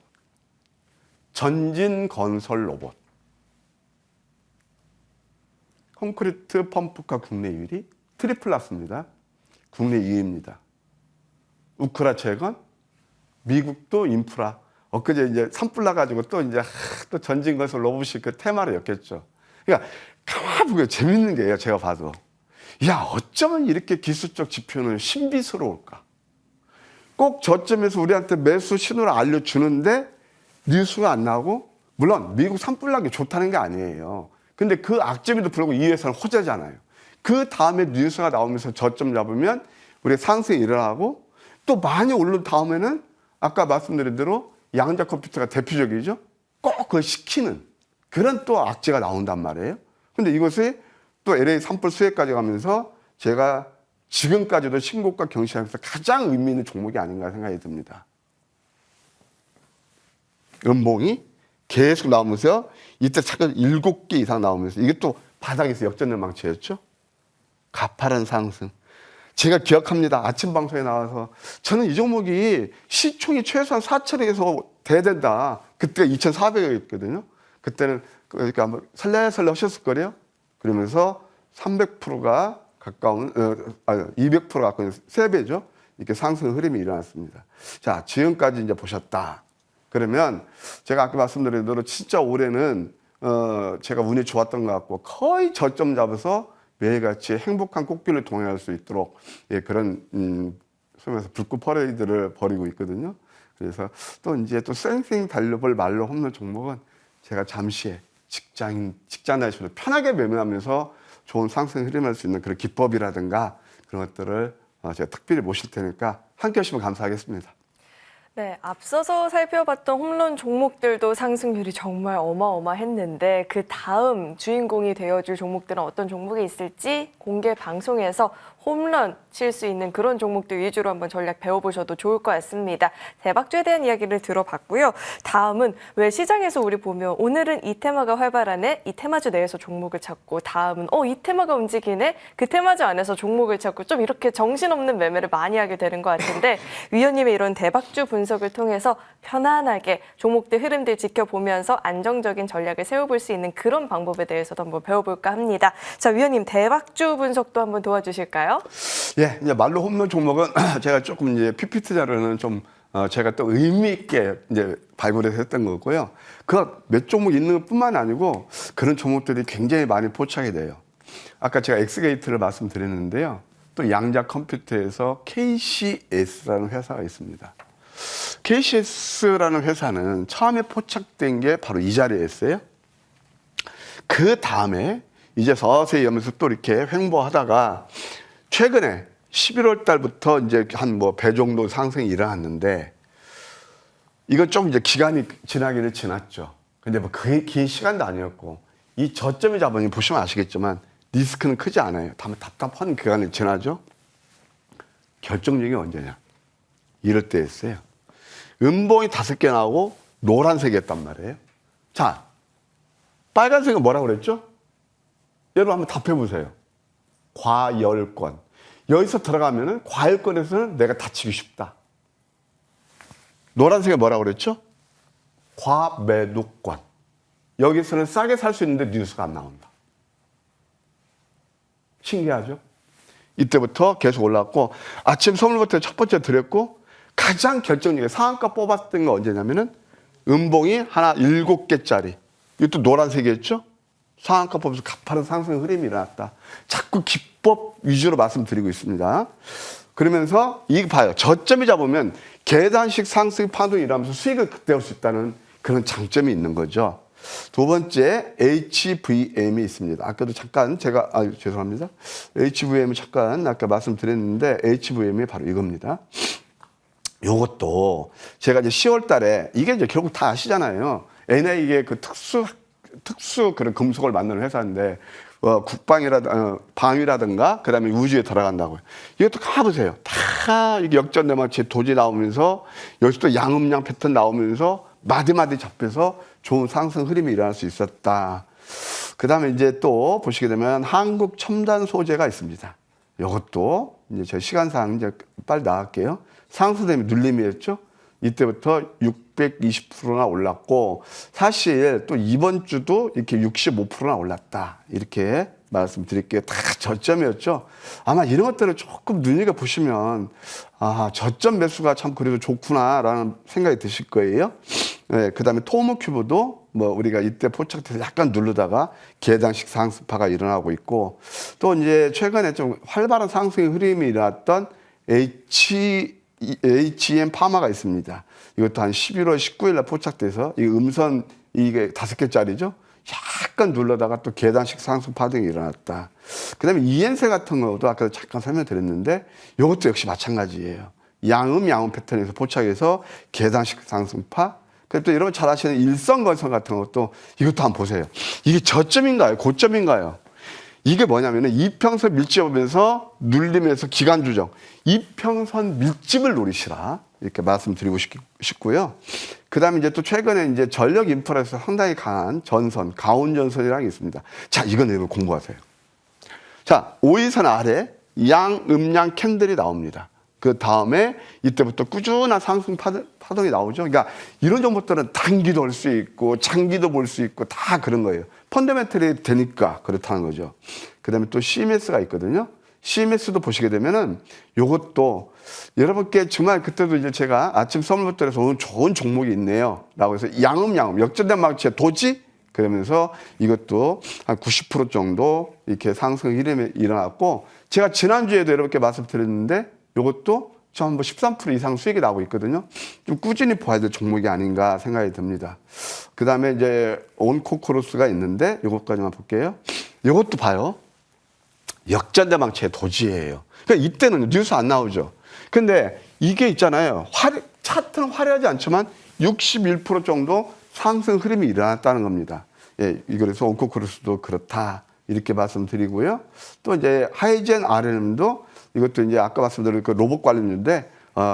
콘크리트 펌프카 국내 1위, 트리플 났습니다. 국내 2위입니다. 우크라 채건, 미국도 인프라. 엊그제 이제 산불 나가지고 또 이제 또 전진건설 로봇이 그 테마를 엮였죠. 그러니까 가만히 보면 재밌는 게요. 제가 봐도. 야, 어쩌면 이렇게 기술적 지표는 신비스러울까? 꼭 저점에서 우리한테 매수 신호를 알려주는데 뉴스가 안 나오고, 물론 미국 산불 나기 좋다는 게 아니에요. 근데 그 악재에도 불구하고 이 회사는 호재잖아요. 그 다음에 뉴스가 나오면서 저점 잡으면 우리 상승이 일어나고 또 많이 오른 다음에는 아까 말씀드린 대로 양자 컴퓨터가 대표적이죠. 꼭 그걸 시키는 그런 또 악재가 나온단 말이에요. 근데 이것이 또 LA 산불 수혜까지 가면서 제가 지금까지도 신고가 경시하면서 가장 의미 있는 종목이 아닌가 생각이 듭니다. 음봉이 계속 나오면서 이때 잠깐 7개 이상 나오면서 이게 또 바닥에서 역전된 망치였죠. 가파른 상승. 제가 기억합니다. 아침 방송에 나와서 저는 이 종목이 시총이 최소한 4천억에서 돼야 된다. 그때가 2,400억이었거든요. 그때는 그러니까 아마 설레설레 하셨을 거래요. 그러면서 300%가 가까운 200% 가까운 3배죠. 이렇게 상승 흐름이 일어났습니다. 자, 지금까지 이제 보셨다. 그러면 제가 아까 말씀드린 대로 진짜 올해는 제가 운이 좋았던 것 같고 거의 저점 잡아서 매일같이 행복한 꽃길을 동행할 수 있도록 그런 소위 말해서 불꽃 퍼레이드를 벌이고 있거든요. 그래서 또 이제 또 쌩쌩 달려볼 말로 홈런 종목은 제가 잠시에 직장 다니시면서 편하게 매매하면서 좋은 상승 흐름할 수 있는 그런 기법이라든가 그런 것들을 제가 특별히 모실 테니까 함께 하시면 감사하겠습니다. 네, 앞서서 살펴봤던 홈런 종목들도 상승률이 정말 어마어마했는데 그 다음 주인공이 되어줄 종목들은 어떤 종목이 있을지 공개 방송에서 홈런 칠 수 있는 그런 종목들 위주로 한번 전략 배워보셔도 좋을 것 같습니다. 대박주에 대한 이야기를 들어봤고요. 다음은 왜 시장에서 우리 보면 오늘은 이 테마가 활발하네, 이 테마주 내에서 종목을 찾고 다음은 이 테마가 움직이네, 그 테마주 안에서 종목을 찾고 좀 이렇게 정신없는 매매를 많이 하게 되는 것 같은데 위원님의 이런 대박주 분석을 통해서 편안하게 종목들 흐름들 지켜보면서 안정적인 전략을 세워볼 수 있는 그런 방법에 대해서도 한번 배워볼까 합니다. 자, 위원님 대박주 분석도 한번 도와주실까요? 예, 이제 말로 홈런 종목은 제가 조금 이제 PPT 자료는 좀 제가 또 의미 있게 이제 발굴해서 했던 거고요. 그 몇 종목 있는 것뿐만 아니고 그런 종목들이 굉장히 많이 포착이 돼요. 아까 제가 엑스게이트를 말씀드렸는데요. 또 양자 컴퓨터에서 KCS라는 회사가 있습니다. KCS라는 회사는 처음에 포착된 게 바로 이 자리였어요. 그 다음에 이제 서서히 하면서 또 이렇게 횡보하다가 최근에 11월 달부터 이제 한 뭐 배 정도 상승이 일어났는데 이건 좀 이제 기간이 지나기를 지났죠. 근데 뭐 그게 긴 시간도 아니었고 이 저점의 자본이 보시면 아시겠지만 리스크는 크지 않아요. 다만 답답한 기간이 지나죠. 결정적인 게 언제냐? 이럴 때였어요. 음봉이 5개 나오고 노란색이었단 말이에요. 자, 빨간색은 뭐라고 그랬죠? 여러분 한번 답해 보세요. 과열권. 여기서 들어가면은 과열권에서는 내가 다치기 쉽다. 노란색이 뭐라고 그랬죠? 과매도권. 여기서는 싸게 살 수 있는데 뉴스가 안 나온다. 신기하죠? 이때부터 계속 올랐고 아침 선물부터 첫 번째 드렸고 가장 결정적인 상한가 뽑았던 거 언제냐면은 음봉이 하나 7개짜리. 이것도 노란색이었죠? 상한가 뽑아서 가파른 상승 흐름이 일어났다. 자꾸 기법 위주로 말씀드리고 있습니다. 그러면서 이거 봐요. 저점이 잡으면 계단식 상승 파동이 일어나면서 수익을 극대화할 수 있다는 그런 장점이 있는 거죠. 두 번째 HVM이 있습니다. 아까도 잠깐 제가 죄송합니다. HVM 잠깐 아까 말씀드렸는데 HVM이 바로 이겁니다. 요것도 제가 이제 10월 달에 이게 이제 결국 다 아시잖아요. NA의 그 특수 그런 금속을 만드는 회사인데 방위라든가 그다음에 우주에 들어간다고요. 이것도 가보세요. 다 이게 역전대망치 도지 나오면서 여기서 또 양음양 패턴 나오면서 마디마디 잡혀서 좋은 상승 흐름이 일어날 수 있었다. 그다음에 이제 또 보시게 되면 한국 첨단 소재가 있습니다. 이것도 이제 제 시간상 이제 빨리 나갈게요. 상승 대비 눌림이었죠. 이때부터 620%나 올랐고 사실 또 이번 주도 이렇게 65%나 올랐다. 이렇게 말씀드릴게요. 다 저점이었죠. 아마 이런 것들을 조금 눈여겨보시면 저점 매수가 참 그래도 좋구나라는 생각이 드실 거예요. 네, 그다음에 토모큐브도 뭐 우리가 이때 포착돼서 약간 누르다가 계단식 상승파가 일어나고 있고 또 이제 최근에 좀 활발한 상승의 흐름이 일어났던 HM 파마가 있습니다. 이것도 한 11월 19일 날 포착돼서 이 음선 이게 5개짜리죠. 약간 눌러다가 또 계단식 상승 파동이 일어났다. 그다음에 이엔세 같은 것도 아까 잠깐 설명드렸는데 이것도 역시 마찬가지예요. 양음 패턴에서 포착해서 계단식 상승파. 그리고 또 여러분 잘 아시는 일성건설 같은 것도 이것도 한번 보세요. 이게 저점인가요? 고점인가요? 이게 뭐냐면은 이평선 밀집하면서 눌리면서 기간 조정. 이평선 밀집을 노리시라. 이렇게 말씀드리고 싶고요. 그 다음에 이제 또 최근에 이제 전력 인프라에서 상당히 강한 전선, 가온전선이라는 게 있습니다. 자, 이건 여러분 공부하세요. 자, 5일선 아래 양음양 캔들이 나옵니다. 그 다음에 이때부터 꾸준한 상승 파동이 나오죠. 그러니까 이런 정보들은 단기도 올 수 있고 장기도 볼 수 있고 다 그런 거예요. 펀더멘털이 되니까 그렇다는 거죠. 그 다음에 또 CMS가 있거든요. CMS도 보시게 되면은 요것도 여러분께 정말 그때도 이제 제가 아침 선물부터해서 오늘 좋은 종목이 있네요. 라고 해서 양음 역전된 망치의 도지 그러면서 이것도 한 90% 정도 이렇게 상승 흐름이 일어났고 제가 지난주에도 여러분께 말씀드렸는데 요것도 전부 13% 이상 수익이 나오고 있거든요. 좀 꾸준히 봐야 될 종목이 아닌가 생각이 듭니다. 그 다음에 이제 온코크로스가 있는데 요것까지만 볼게요. 요것도 봐요. 역전대망치의 도지예요. 그러니까 이때는 뉴스 안 나오죠. 근데 이게 있잖아요. 차트는 화려하지 않지만 61% 정도 상승 흐름이 일어났다는 겁니다. 예, 그래서 온코크로스도 그렇다. 이렇게 말씀드리고요. 또 이제 하이젠 RNM도 이것도 이제 아까 말씀드린 그 로봇 관련주인데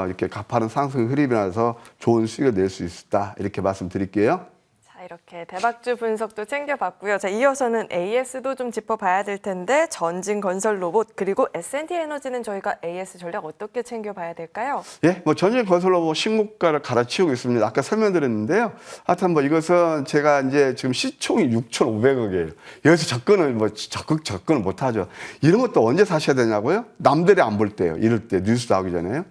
이렇게 가파른 상승 흐름이 나서 좋은 수익을 낼 수 있다. 이렇게 말씀드릴게요. 자, 이렇게 대박주 분석도 챙겨봤고요. 자, 이어서는 AS도 좀 짚어봐야 될 텐데 전진건설로봇 그리고 S&T 에너지는 저희가 AS 전략 어떻게 챙겨봐야 될까요? 예, 뭐 전진건설로봇 신고가를 갈아치우고 있습니다. 아까 설명드렸는데요. 하여튼 뭐 이것은 제가 이제 지금 시총이 6,500억이에요. 여기서 접근을 뭐 적극 접근을 못하죠. 이런 것도 언제 사셔야 되냐고요? 남들이 안 볼 때요. 이럴 때 뉴스 나오기 전에요.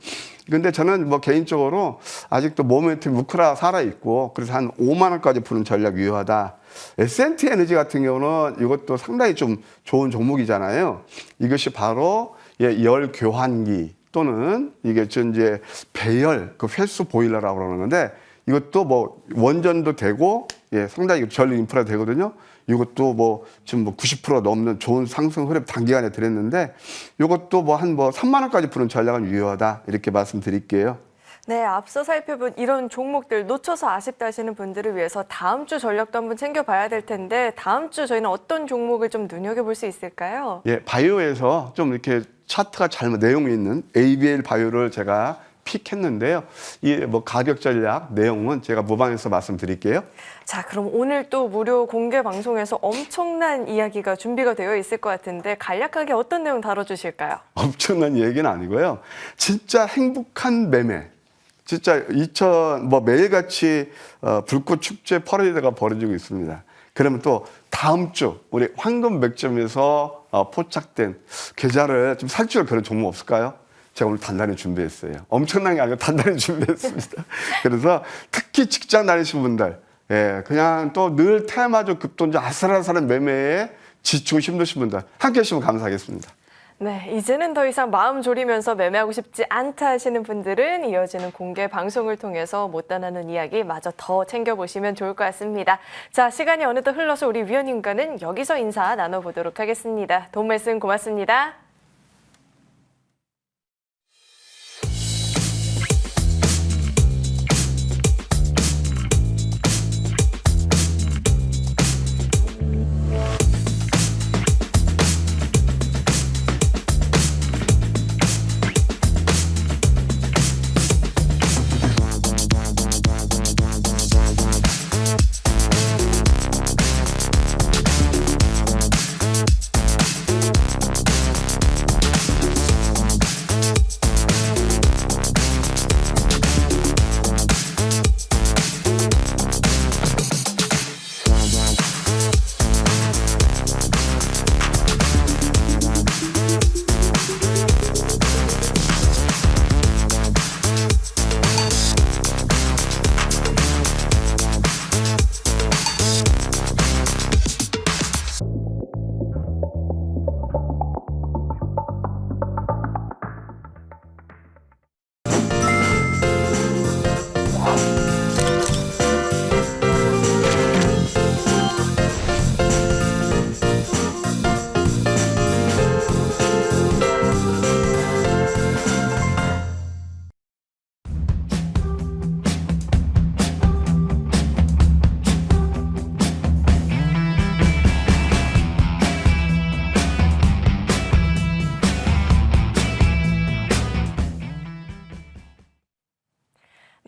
근데 저는 뭐 개인적으로 아직도 모멘텀 무크라 살아있고 그래서 한 5만 원까지 푸는 전략 유효하다. S&T 에너지 같은 경우는 이것도 상당히 좀 좋은 종목이잖아요. 이것이 바로 열 교환기 또는 이게 이제 배열 그 횟수 보일러라고 그러는 건데 이것도 뭐 원전도 되고 상당히 전 인프라 되거든요. 이것도 뭐 지금 뭐 90% 넘는 좋은 상승 흐름 단기간에 드렸는데 이것도 뭐 한 3만 원까지 푸는 전략은 유효하다 이렇게 말씀드릴게요. 네, 앞서 살펴본 이런 종목들 놓쳐서 아쉽다 하시는 분들을 위해서 다음 주 전략도 한번 챙겨봐야 될 텐데 다음 주 저희는 어떤 종목을 좀 눈여겨볼 수 있을까요? 예, 바이오에서 좀 이렇게 차트가 잘못 내용이 있는 ABL 바이오를 제가 픽했는데요. 이 뭐 가격 전략 내용은 제가 모방해서 말씀드릴게요. 자, 그럼 오늘 또 무료 공개 방송에서 엄청난 이야기가 준비가 되어 있을 것 같은데 간략하게 어떤 내용 다뤄주실까요? 엄청난 얘기는 아니고요. 진짜 행복한 매매. 진짜 뭐 매일같이 불꽃 축제 퍼레이드가 벌어지고 있습니다. 그러면 또 다음 주 우리 황금 맥점에서 포착된 계좌를 좀 살줄 그런 종목 없을까요? 제가 오늘 단단히 준비했어요. 엄청난 게 아니고 단단히 준비했습니다. 그래서 특히 직장 다니시는 분들, 그냥 또 늘 테마주 급등주 아슬아슬한 매매에 지치고 힘드신 분들 함께 해주시면 감사하겠습니다. 네, 이제는 더 이상 마음 졸이면서 매매하고 싶지 않다 하시는 분들은 이어지는 공개 방송을 통해서 못 다나는 이야기 마저 더 챙겨보시면 좋을 것 같습니다. 자, 시간이 어느덧 흘러서 우리 위원님과는 여기서 인사 나눠보도록 하겠습니다. 도움 말씀 고맙습니다.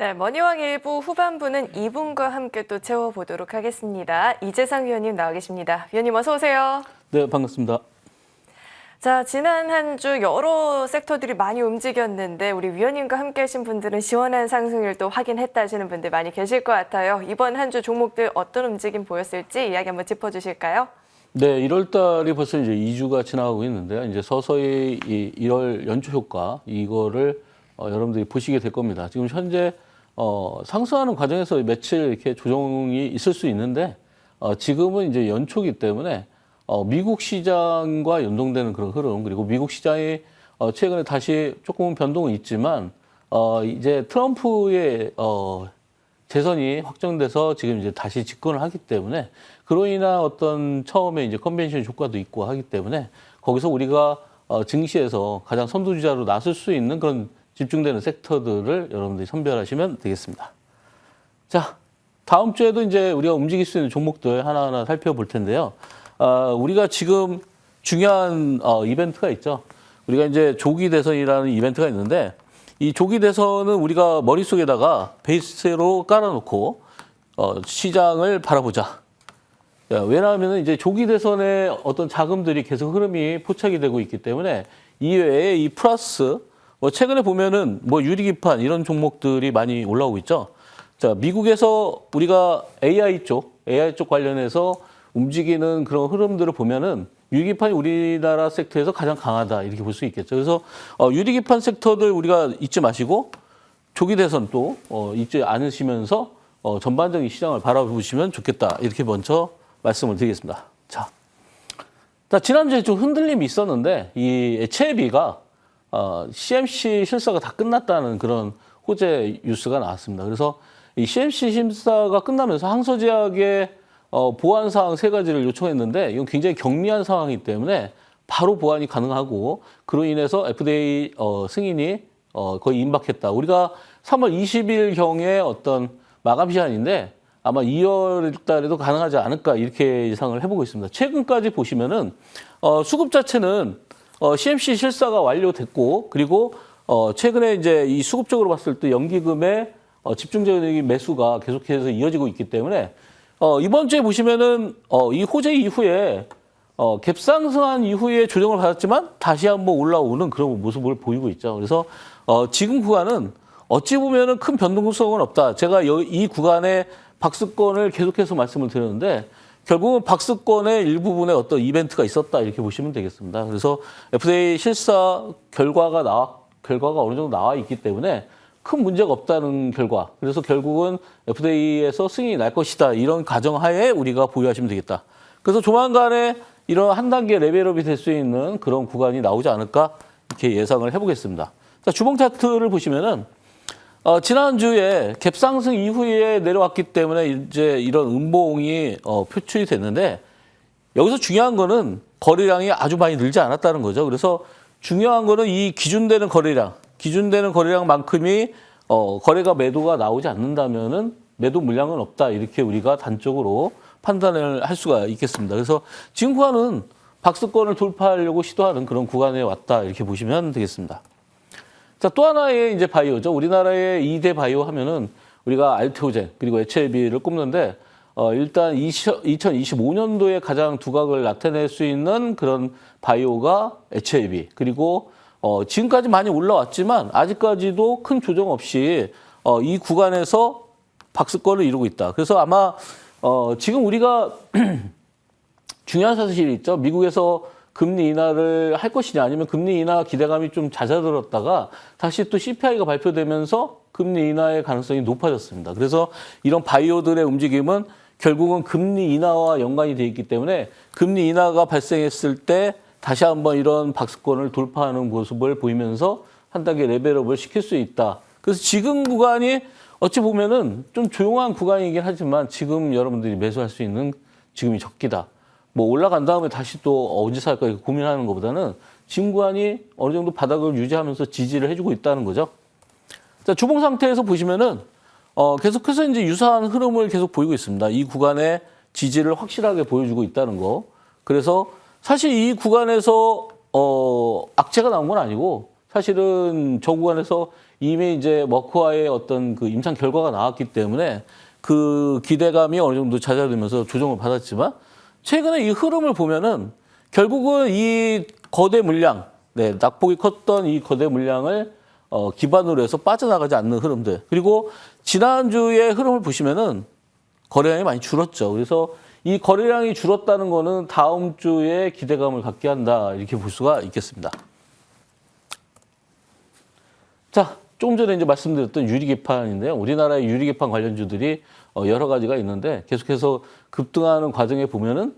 네, 머니왕 1부 후반부는 2분과 함께 또 채워보도록 하겠습니다. 이재상 위원님 나와 계십니다. 위원님 어서 오세요. 네, 반갑습니다. 자, 지난 한 주 여러 섹터들이 많이 움직였는데 우리 위원님과 함께 하신 분들은 시원한 상승률 또 확인했다 하시는 분들 많이 계실 것 같아요. 이번 한 주 종목들 어떤 움직임 보였을지 이야기 한번 짚어주실까요? 네, 1월 달이 벌써 이제 2주가 지나가고 있는데요. 이제 서서히 이 1월 연초 효과 이거를 여러분들이 보시게 될 겁니다. 지금 현재 상승하는 과정에서 며칠 이렇게 조정이 있을 수 있는데 지금은 이제 연초기 때문에 미국 시장과 연동되는 그런 흐름 그리고 미국 시장이 최근에 다시 조금 변동은 있지만 이제 트럼프의 재선이 확정돼서 지금 이제 다시 집권을 하기 때문에 그로 인한 어떤 처음에 이제 컨벤션 효과도 있고 하기 때문에 거기서 우리가 증시에서 가장 선두주자로 나설 수 있는 그런 집중되는 섹터들을 여러분들이 선별하시면 되겠습니다. 자, 다음 주에도 이제 우리가 움직일 수 있는 종목들 하나하나 살펴볼 텐데요. 우리가 지금 중요한 이벤트가 있죠. 우리가 이제 조기 대선이라는 이벤트가 있는데 이 조기 대선은 우리가 머릿속에다가 베이스로 깔아놓고 시장을 바라보자. 왜냐하면 이제 조기 대선에 어떤 자금들이 계속 흐름이 포착이 되고 있기 때문에 이외에 이 플러스 최근에 보면은 유리기판 이런 종목들이 많이 올라오고 있죠. 자, 미국에서 우리가 AI 쪽 관련해서 움직이는 그런 흐름들을 보면은 유리기판이 우리나라 섹터에서 가장 강하다 이렇게 볼 수 있겠죠. 그래서 유리기판 섹터들 우리가 잊지 마시고 조기 대선 또 잊지 않으시면서 전반적인 시장을 바라보시면 좋겠다 이렇게 먼저 말씀을 드리겠습니다. 자, 지난주에 좀 흔들림이 있었는데 이 HLB가 CMC 실사가 다 끝났다는 그런 호재 뉴스가 나왔습니다. 그래서 이 CMC 심사가 끝나면서 항소제약의 보완 사항 3가지를 요청했는데 이건 굉장히 경미한 상황이기 때문에 바로 보완이 가능하고 그로 인해서 FDA 승인이 거의 임박했다. 우리가 3월 20일 경에 어떤 마감 시한인데 아마 2월 달에도 가능하지 않을까 이렇게 예상을 해보고 있습니다. 최근까지 보시면은 수급 자체는 CMC 실사가 완료됐고 그리고 최근에 이제 이 수급적으로 봤을 때 연기금의 집중적인 매수가 계속해서 이어지고 있기 때문에 이번 주에 보시면은 이 호재 이후에 갭상승한 이후에 조정을 받았지만 다시 한번 올라오는 그런 모습을 보이고 있죠. 그래서 지금 구간은 어찌 보면은 큰 변동성은 없다. 제가 이 구간에 박스권을 계속해서 말씀을 드렸는데 결국은 박스권의 일부분에 어떤 이벤트가 있었다 이렇게 보시면 되겠습니다. 그래서 FDA 실사 결과가 어느 정도 나와 있기 때문에 큰 문제가 없다는 결과. 그래서 결국은 FDA에서 승인이 날 것이다. 이런 가정하에 우리가 보유하시면 되겠다. 그래서 조만간에 이런 한 단계 레벨업이 될 수 있는 그런 구간이 나오지 않을까 이렇게 예상을 해보겠습니다. 자, 주봉 차트를 보시면은 지난주에 갭 상승 이후에 내려왔기 때문에 이제 이런 음봉이 표출이 됐는데 여기서 중요한 거는 거래량이 아주 많이 늘지 않았다는 거죠. 그래서 중요한 거는 이 기준되는 거래량만큼이 거래가 매도가 나오지 않는다면은 매도 물량은 없다. 이렇게 우리가 단적으로 판단을 할 수가 있겠습니다. 그래서 지금 구간은 박스권을 돌파하려고 시도하는 그런 구간에 왔다. 이렇게 보시면 되겠습니다. 자, 또 하나의 이제 바이오죠. 우리나라의 2대 바이오 하면은 우리가 알테오젠 그리고 HLB를 꼽는데 일단 2025년도에 가장 두각을 나타낼 수 있는 그런 바이오가 HLB 그리고 지금까지 많이 올라왔지만 아직까지도 큰 조정 없이 이 구간에서 박스권을 이루고 있다. 그래서 아마 지금 우리가 중요한 사실이 있죠. 미국에서 금리 인하를 할 것이냐 아니면 금리 인하 기대감이 좀 잦아들었다가 다시 또 CPI가 발표되면서 금리 인하의 가능성이 높아졌습니다. 그래서 이런 바이오들의 움직임은 결국은 금리 인하와 연관이 돼 있기 때문에 금리 인하가 발생했을 때 다시 한번 이런 박스권을 돌파하는 모습을 보이면서 한 단계 레벨업을 시킬 수 있다. 그래서 지금 구간이 어찌 보면은 좀 조용한 구간이긴 하지만 지금 여러분들이 매수할 수 있는 지금이 적기다. 올라간 다음에 다시 또 언제 살까 고민하는 것보다는 지금 구간이 어느 정도 바닥을 유지하면서 지지를 해주고 있다는 거죠. 자, 주봉 상태에서 보시면은 계속해서 이제 유사한 흐름을 계속 보이고 있습니다. 이 구간에 지지를 확실하게 보여주고 있다는 거. 그래서 사실 이 구간에서 악재가 나온 건 아니고 사실은 저 구간에서 이미 이제 머크와의 어떤 그 임상 결과가 나왔기 때문에 그 기대감이 어느 정도 잦아들면서 조정을 받았지만 최근에 이 흐름을 보면은 결국은 이 거대 물량, 낙폭이 컸던 이 거대 물량을 기반으로 해서 빠져나가지 않는 흐름들. 그리고 지난주의 흐름을 보시면은 거래량이 많이 줄었죠. 그래서 이 거래량이 줄었다는 거는 다음 주에 기대감을 갖게 한다. 이렇게 볼 수가 있겠습니다. 자, 조금 전에 이제 말씀드렸던 유리기판인데요. 우리나라의 유리기판 관련주들이 여러 가지가 있는데 계속해서 급등하는 과정에 보면은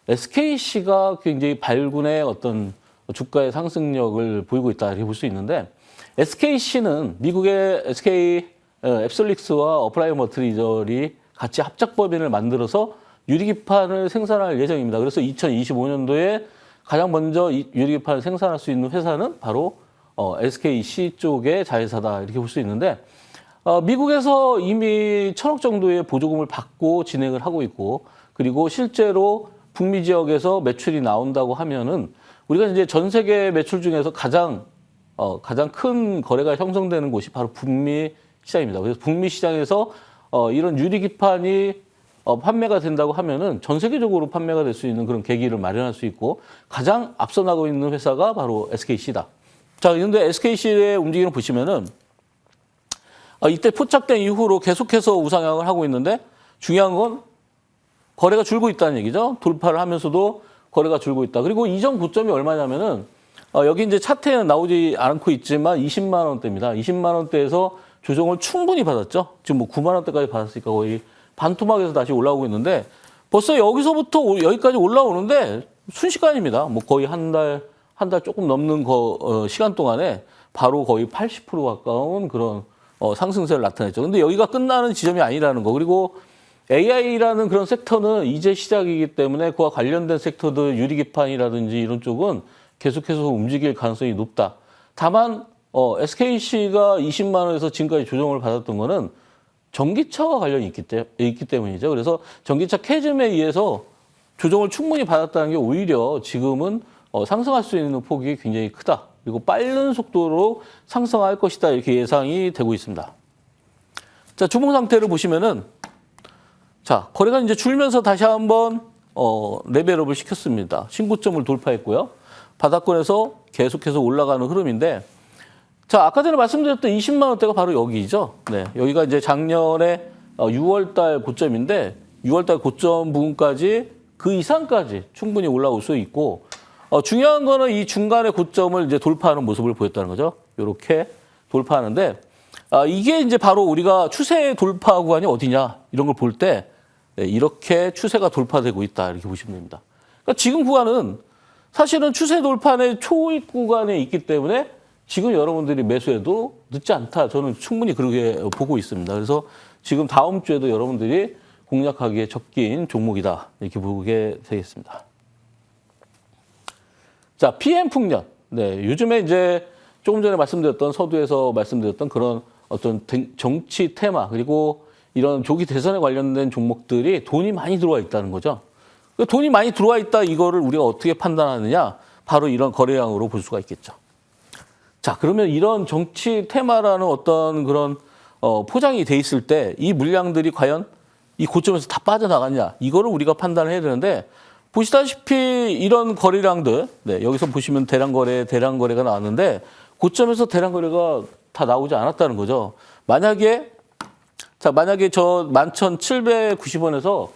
SKC가 굉장히 발군의 어떤 주가의 상승력을 보이고 있다 이렇게 볼 수 있는데 SKC는 미국의 SK 앱솔릭스와 어플라이어 머티리얼이 같이 합작 법인을 만들어서 유리기판을 생산할 예정입니다. 그래서 2025년도에 가장 먼저 이 유리기판을 생산할 수 있는 회사는 바로 SKC 쪽의 자회사다 이렇게 볼 수 있는데 미국에서 이미 1,000억 정도의 보조금을 받고 진행을 하고 있고 그리고 실제로 북미 지역에서 매출이 나온다고 하면은 우리가 이제 전 세계 매출 중에서 가장 큰 거래가 형성되는 곳이 바로 북미 시장입니다. 그래서 북미 시장에서 이런 유리기판이 판매가 된다고 하면은 전 세계적으로 판매가 될 수 있는 그런 계기를 마련할 수 있고 가장 앞서 나가고 있는 회사가 바로 SKC다. 자, 그런데 SKC의 움직임을 보시면은 이때 포착된 이후로 계속해서 우상향을 하고 있는데 중요한 건 거래가 줄고 있다는 얘기죠. 돌파를 하면서도 거래가 줄고 있다. 그리고 이전 고점이 얼마냐면은 여기 이제 차트에는 나오지 않고 있지만 20만 원대입니다. 20만 원대에서 조정을 충분히 받았죠. 지금 뭐 9만 원대까지 받았으니까 거의 반토막에서 다시 올라오고 있는데 벌써 여기서부터 여기까지 올라오는데 순식간입니다. 뭐 거의 한 달 조금 넘는 시간 동안에 바로 거의 80% 가까운 그런 상승세를 나타냈죠. 근데 여기가 끝나는 지점이 아니라는 거. 그리고 AI라는 그런 섹터는 이제 시작이기 때문에 그와 관련된 섹터들 유리기판이라든지 이런 쪽은 계속해서 움직일 가능성이 높다. 다만 SKC가 20만 원에서 지금까지 조정을 받았던 거는 전기차와 관련이 있기 때문이죠. 그래서 전기차 캐즘에 의해서 조정을 충분히 받았다는 게 오히려 지금은 상승할 수 있는 폭이 굉장히 크다. 그리고 빠른 속도로 상승할 것이다. 이렇게 예상이 되고 있습니다. 자, 주봉 상태를 보시면은 자, 거래가 이제 줄면서 다시 한번 레벨업을 시켰습니다. 신고점을 돌파했고요. 바닥권에서 계속해서 올라가는 흐름인데 자, 아까 전에 말씀드렸던 20만 원대가 바로 여기죠. 네, 여기가 이제 작년에 6월 달 고점인데 6월 달 고점 부분까지 그 이상까지 충분히 올라올 수 있고 중요한 거는 이 중간의 고점을 이제 돌파하는 모습을 보였다는 거죠. 이렇게 돌파하는데 이게 이제 바로 우리가 추세 돌파 구간이 어디냐 이런 걸 볼 때 이렇게 추세가 돌파되고 있다 이렇게 보시면 됩니다. 그러니까 지금 구간은 사실은 추세 돌파의 초입 구간에 있기 때문에 지금 여러분들이 매수해도 늦지 않다. 저는 충분히 그렇게 보고 있습니다. 그래서 지금 다음 주에도 여러분들이 공략하기에 적기인 종목이다 이렇게 보게 되겠습니다. 자, PM 풍년. 네, 요즘에 이제 조금 전에 말씀드렸던 서두에서 말씀드렸던 그런 어떤 정치 테마 그리고 이런 조기 대선에 관련된 종목들이 돈이 많이 들어와 있다는 거죠. 돈이 많이 들어와 있다 이거를 우리가 어떻게 판단하느냐? 바로 이런 거래량으로 볼 수가 있겠죠. 자, 그러면 이런 정치 테마라는 어떤 그런 포장이 돼 있을 때 이 물량들이 과연 이 고점에서 다 빠져나갔냐? 이거를 우리가 판단을 해야 되는데 보시다시피 이런 거래량들, 네, 여기서 보시면 대량거래가 나왔는데 고점에서 대량거래가 다 나오지 않았다는 거죠. 만약에 저 11,790원에서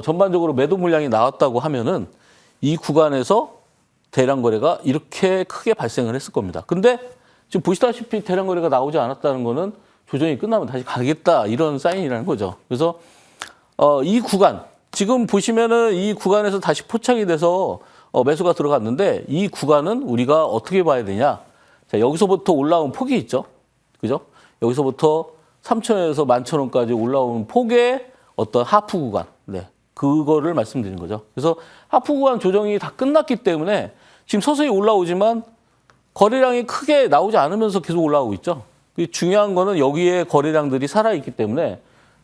전반적으로 매도 물량이 나왔다고 하면은 이 구간에서 대량거래가 이렇게 크게 발생을 했을 겁니다. 근데 지금 보시다시피 대량거래가 나오지 않았다는 거는 조정이 끝나면 다시 가겠다 이런 사인이라는 거죠. 그래서 이 구간 지금 보시면은 이 구간에서 다시 포착이 돼서 매수가 들어갔는데 이 구간은 우리가 어떻게 봐야 되냐? 자, 여기서부터 올라온 폭이 있죠. 그죠? 여기서부터 3,000원에서 11,000원까지 올라온 폭의 어떤 하프 구간. 네. 그거를 말씀드린 거죠. 그래서 하프 구간 조정이 다 끝났기 때문에 지금 서서히 올라오지만 거래량이 크게 나오지 않으면서 계속 올라오고 있죠. 중요한 거는 여기에 거래량들이 살아있기 때문에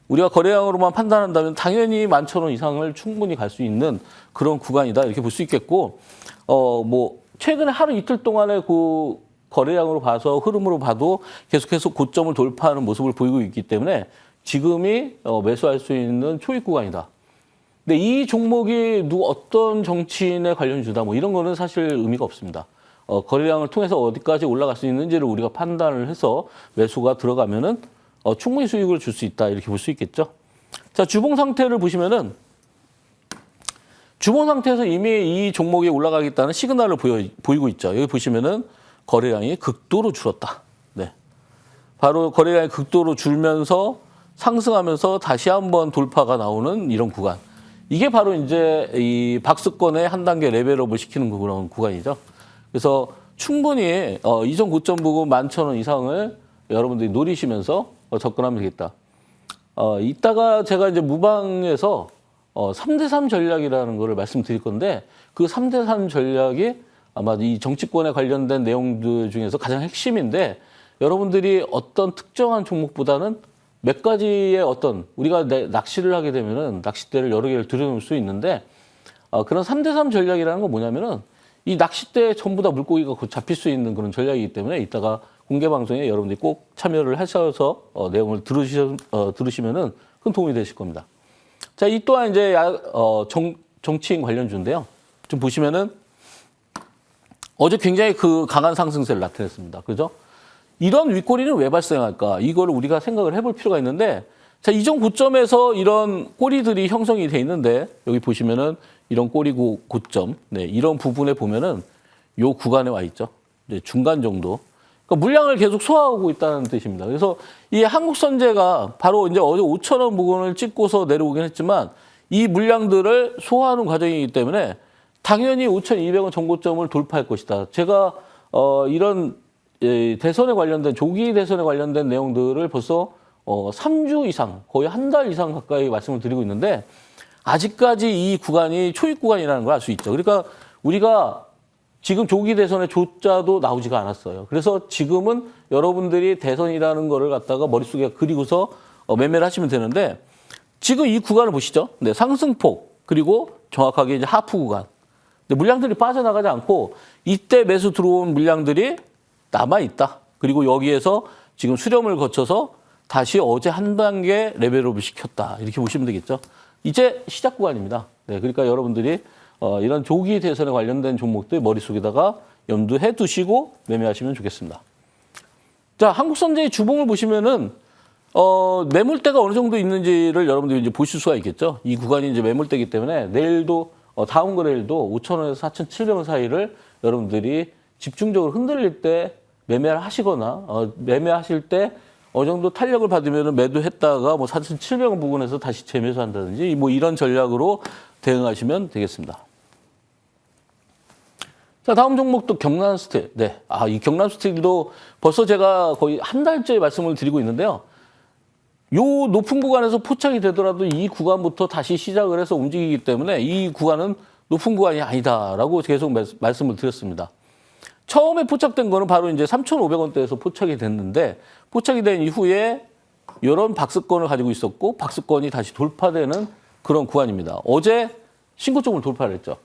우리가 거래량으로만 판단한다면 당연히 11,000원 이상을 충분히 갈 수 있는 그런 구간이다 이렇게 볼 수 있겠고 뭐 최근에 하루 이틀 동안의 그 거래량으로 봐서 흐름으로 봐도 계속해서 고점을 돌파하는 모습을 보이고 있기 때문에 지금이 매수할 수 있는 초입 구간이다. 근데 이 종목이 어떤 정치인의 관련이 주다 뭐 이런 거는 사실 의미가 없습니다. 거래량을 통해서 어디까지 올라갈 수 있는지를 우리가 판단을 해서 매수가 들어가면은 충분히 수익을 줄 수 있다 이렇게 볼 수 있겠죠. 자, 주봉 상태를 보시면은 주봉 상태에서 이미 이 종목이 올라가겠다는 시그널을 보이고 있죠. 여기 보시면은 거래량이 극도로 줄었다. 네, 바로 거래량이 극도로 줄면서 상승하면서 다시 한번 돌파가 나오는 이런 구간. 이게 바로 이제 이 박스권의 한 단계 레벨업을 시키는 그런 구간이죠. 그래서 충분히 이전 고점 보고 11,000원 이상을 여러분들이 노리시면서 접근하면 되겠다. 이따가 제가 이제 무방에서 3대3 전략이라는 거를 말씀드릴 건데 그 3대3 전략이 아마 이 정치권에 관련된 내용들 중에서 가장 핵심인데 여러분들이 어떤 특정한 종목보다는 몇 가지의 어떤 우리가 낚시를 하게 되면은 낚싯대를 여러 개를 들여놓을 수 있는데 그런 3대3 전략이라는 건 뭐냐면은 이 낚싯대에 전부 다 물고기가 잡힐 수 있는 그런 전략이기 때문에 이따가 공개 방송에 여러분들이 꼭 참여를 하셔서 내용을 들으시면은 큰 도움이 되실 겁니다. 자, 이 또한 이제 정치인 관련주인데요. 좀 보시면은 어제 굉장히 그 강한 상승세를 나타냈습니다. 그죠? 이런 윗꼬리는 왜 발생할까? 이걸 우리가 생각을 해볼 필요가 있는데, 자, 이전 고점에서 이런 꼬리들이 형성이 돼 있는데, 여기 보시면은 이런 꼬리 고점, 네, 이런 부분에 보면은 요 구간에 와 있죠. 네, 중간 정도. 그러니까 물량을 계속 소화하고 있다는 뜻입니다. 그래서 이 한국선제가 바로 이제 어제 5,000원 부근을 찍고서 내려오긴 했지만 이 물량들을 소화하는 과정이기 때문에 당연히 5,200원 정고점을 돌파할 것이다. 제가 이런 대선에 관련된 조기 대선에 관련된 내용들을 벌써 3주 이상 거의 한 달 이상 가까이 말씀을 드리고 있는데 아직까지 이 구간이 초입 구간이라는 걸 알 수 있죠. 그러니까 우리가 지금 조기 대선의 조자도 나오지가 않았어요. 그래서 지금은 여러분들이 대선이라는 거를 갖다가 머릿속에 그리고서 매매를 하시면 되는데 지금 이 구간을 보시죠. 네, 상승폭 그리고 정확하게 이제 하프 구간. 물량들이 빠져나가지 않고 이때 매수 들어온 물량들이 남아있다. 그리고 여기에서 지금 수렴을 거쳐서 다시 어제 한 단계 레벨업을 시켰다. 이렇게 보시면 되겠죠. 이제 시작 구간입니다. 네, 그러니까 여러분들이 이런 조기 대선에 관련된 종목들 머릿속에다가 염두해 두시고 매매하시면 좋겠습니다. 자, 한국선제의 주봉을 보시면은 매물대가 어느 정도 있는지를 여러분들이 이제 보실 수가 있겠죠. 이 구간이 이제 매물대이기 때문에 내일도 다음 거래일도 5,000원에서 4,700원 사이를 여러분들이 집중적으로 흔들릴 때 매매를 하시거나 매매하실 때 어느 정도 탄력을 받으면 매도했다가 뭐 4,700원 부근에서 다시 재매수한다든지 뭐 이런 전략으로 대응하시면 되겠습니다. 자, 다음 종목도 경남스틸. 네. 이 경남스틸도 벌써 제가 거의 한 달째 말씀을 드리고 있는데요. 요 높은 구간에서 포착이 되더라도 이 구간부터 다시 시작을 해서 움직이기 때문에 이 구간은 높은 구간이 아니다라고 계속 말씀을 드렸습니다. 처음에 포착된 거는 바로 이제 3,500원대에서 포착이 됐는데 포착이 된 이후에 이런 박스권을 가지고 있었고 박스권이 다시 돌파되는 그런 구간입니다. 어제 신고점을 돌파를 했죠.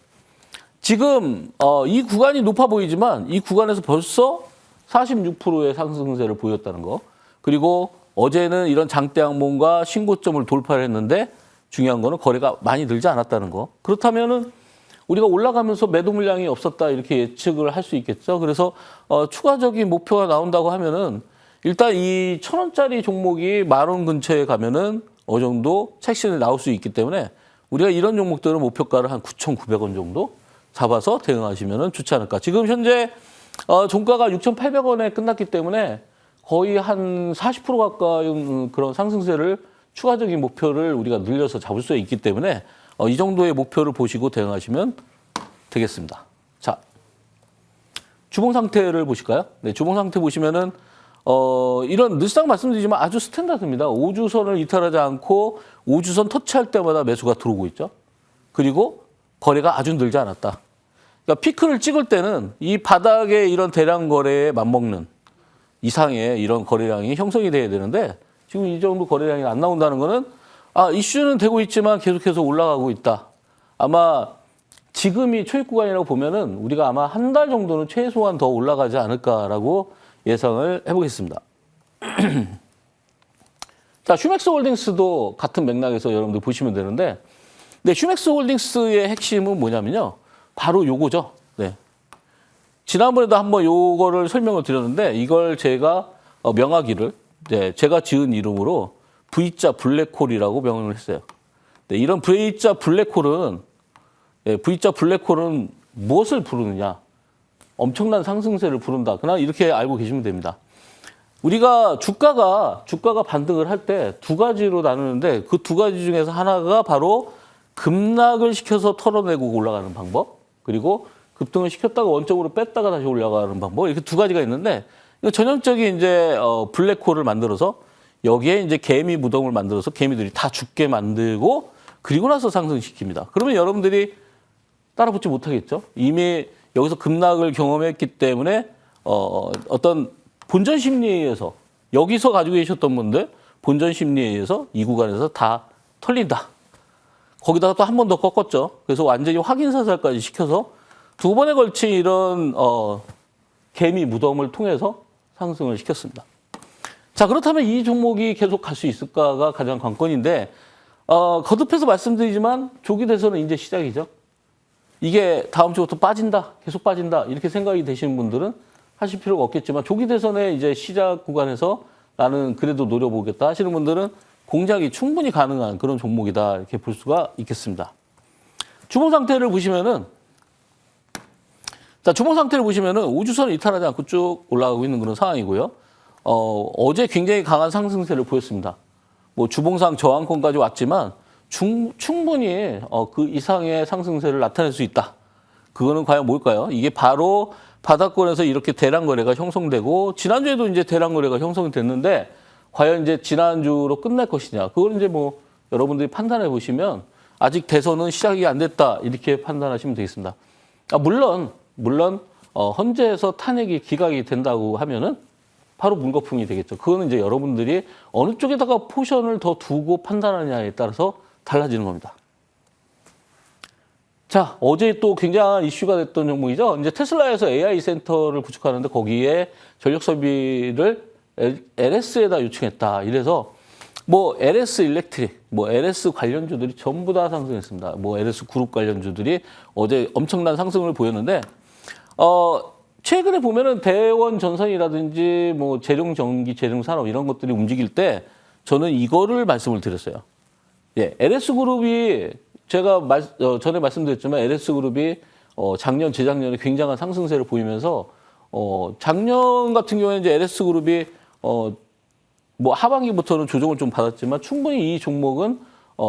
지금 이 구간이 높아 보이지만 이 구간에서 벌써 46%의 상승세를 보였다는 거. 그리고 어제는 이런 장대 양봉과 신고점을 돌파를 했는데 중요한 거는 거래가 많이 늘지 않았다는 거. 그렇다면은 우리가 올라가면서 매도 물량이 없었다 이렇게 예측을 할 수 있겠죠. 그래서 추가적인 목표가 나온다고 하면은 일단 이 1,000원짜리 종목이 10,000원 근처에 가면은 어느 정도 책신이 나올 수 있기 때문에 우리가 이런 종목들은 목표가를 한 9,900원 정도 잡아서 대응하시면 좋지 않을까. 지금 현재 종가가 6,800원에 끝났기 때문에 거의 한 40% 가까이 그런 상승세를 추가적인 목표를 우리가 늘려서 잡을 수 있기 때문에 이 정도의 목표를 보시고 대응하시면 되겠습니다. 자, 주봉 상태를 보실까요? 네, 주봉 상태 보시면은 이런 늘상 말씀드리지만 아주 스탠다드입니다. 5주선을 이탈하지 않고 5주선 터치할 때마다 매수가 들어오고 있죠. 그리고 거래가 아주 늘지 않았다. 그러니까 피크를 찍을 때는 이 바닥에 이런 대량 거래에 맞먹는 이상의 이런 거래량이 형성이 돼야 되는데 지금 이 정도 거래량이 안 나온다는 거는 이슈는 되고 있지만 계속해서 올라가고 있다. 아마 지금이 초입 구간이라고 보면은 우리가 아마 한 달 정도는 최소한 더 올라가지 않을까라고 예상을 해보겠습니다. 자, 슈맥스 홀딩스도 같은 맥락에서 여러분들 보시면 되는데, 네, 슈맥스 홀딩스의 핵심은 뭐냐면요. 바로 요거죠. 네. 지난번에도 한번 요거를 설명을 드렸는데, 이걸 제가 명하기를, 네, 제가 지은 이름으로 V자 블랙홀이라고 명을 했어요. 네, 이런 V자 블랙홀은, 네, V자 블랙홀은 무엇을 부르느냐? 엄청난 상승세를 부른다. 그냥 이렇게 알고 계시면 됩니다. 우리가 주가가 반등을 할 때 두 가지로 나누는데 그 두 가지 중에서 하나가 바로 급락을 시켜서 털어내고 올라가는 방법, 그리고 급등을 시켰다가 원점으로 뺐다가 다시 올라가는 방법, 이렇게 두 가지가 있는데 전형적인 이제 블랙홀을 만들어서 여기에 이제 개미 무덤을 만들어서 개미들이 다 죽게 만들고 그리고 나서 상승시킵니다. 그러면 여러분들이 따라붙지 못하겠죠. 이미 여기서 급락을 경험했기 때문에 어떤 본전 심리에 의해서 여기서 가지고 계셨던 분들 본전 심리에 의해서 이 구간에서 다 털린다. 거기다가 또 한 번 더 꺾었죠. 그래서 완전히 확인 사살까지 시켜서 두 번에 걸친 이런 개미 무덤을 통해서 상승을 시켰습니다. 자, 그렇다면 이 종목이 계속 갈 수 있을까가 가장 관건인데 거듭해서 말씀드리지만 조기 대선은 이제 시작이죠. 이게 다음 주부터 빠진다, 계속 빠진다 이렇게 생각이 되시는 분들은 하실 필요가 없겠지만 조기 대선의 이제 시작 구간에서 나는 그래도 노려보겠다 하시는 분들은 공략이 충분히 가능한 그런 종목이다 이렇게 볼 수가 있겠습니다. 주봉 상태를 보시면은 자, 주봉 상태를 보시면은 우주선을 이탈하지 않고 쭉 올라가고 있는 그런 상황이고요. 어제 굉장히 강한 상승세를 보였습니다. 뭐 주봉상 저항권까지 왔지만 충분히 그 이상의 상승세를 나타낼 수 있다. 그거는 과연 뭘까요? 이게 바로 바닥권에서 이렇게 대량 거래가 형성되고 지난주에도 이제 대량 거래가 형성됐는데 과연 이제 지난주로 끝날 것이냐? 그걸 이제 뭐 여러분들이 판단해 보시면 아직 대선은 시작이 안 됐다 이렇게 판단하시면 되겠습니다. 물론 헌재에서 탄핵이 기각이 된다고 하면은 바로 물거품이 되겠죠. 그거는 이제 여러분들이 어느 쪽에다가 포션을 더 두고 판단하느냐에 따라서 달라지는 겁니다. 자, 어제 또 굉장한 이슈가 됐던 종목이죠. 이제 테슬라에서 AI 센터를 구축하는데 거기에 전력 설비를 LS에다 요청했다. 이래서 뭐 LS 일렉트릭, 뭐 LS 관련주들이 전부 다 상승했습니다. 뭐 LS 그룹 관련주들이 어제 엄청난 상승을 보였는데 최근에 보면은 대원 전선이라든지 뭐 재룡 전기, 재룡 산업 이런 것들이 움직일 때 저는 이거를 말씀을 드렸어요. 예, LS 그룹이 제가 전에 말씀드렸지만 LS 그룹이 작년, 재작년에 굉장한 상승세를 보이면서 작년 같은 경우에는 이제 LS 그룹이 뭐 하반기부터는 조정을 좀 받았지만 충분히 이 종목은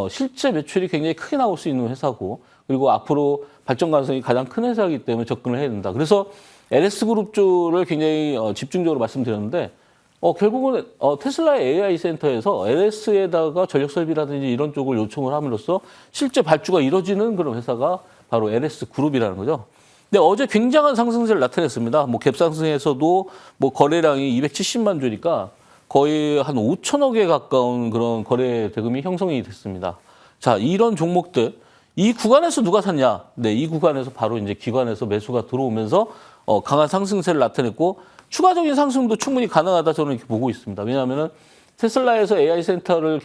실제 매출이 굉장히 크게 나올 수 있는 회사고 그리고 앞으로 발전 가능성이 가장 큰 회사이기 때문에 접근을 해야 된다. 그래서 LS 그룹주를 굉장히 집중적으로 말씀드렸는데 결국은 테슬라의 AI 센터에서 LS에다가 전력 설비라든지 이런 쪽을 요청을 함으로써 실제 발주가 이루어지는 그런 회사가 바로 LS 그룹이라는 거죠. 근데 어제 굉장한 상승세를 나타냈습니다. 뭐 갭상승에서도 뭐 거래량이 270만 주니까 거의 한 5천억에 가까운 그런 거래 대금이 형성이 됐습니다. 자, 이런 종목들 이 구간에서 누가 샀냐? 네, 이 구간에서 바로 이제 기관에서 매수가 들어오면서 강한 상승세를 나타냈고 추가적인 상승도 충분히 가능하다 저는 이렇게 보고 있습니다. 왜냐하면은 테슬라에서 AI 센터를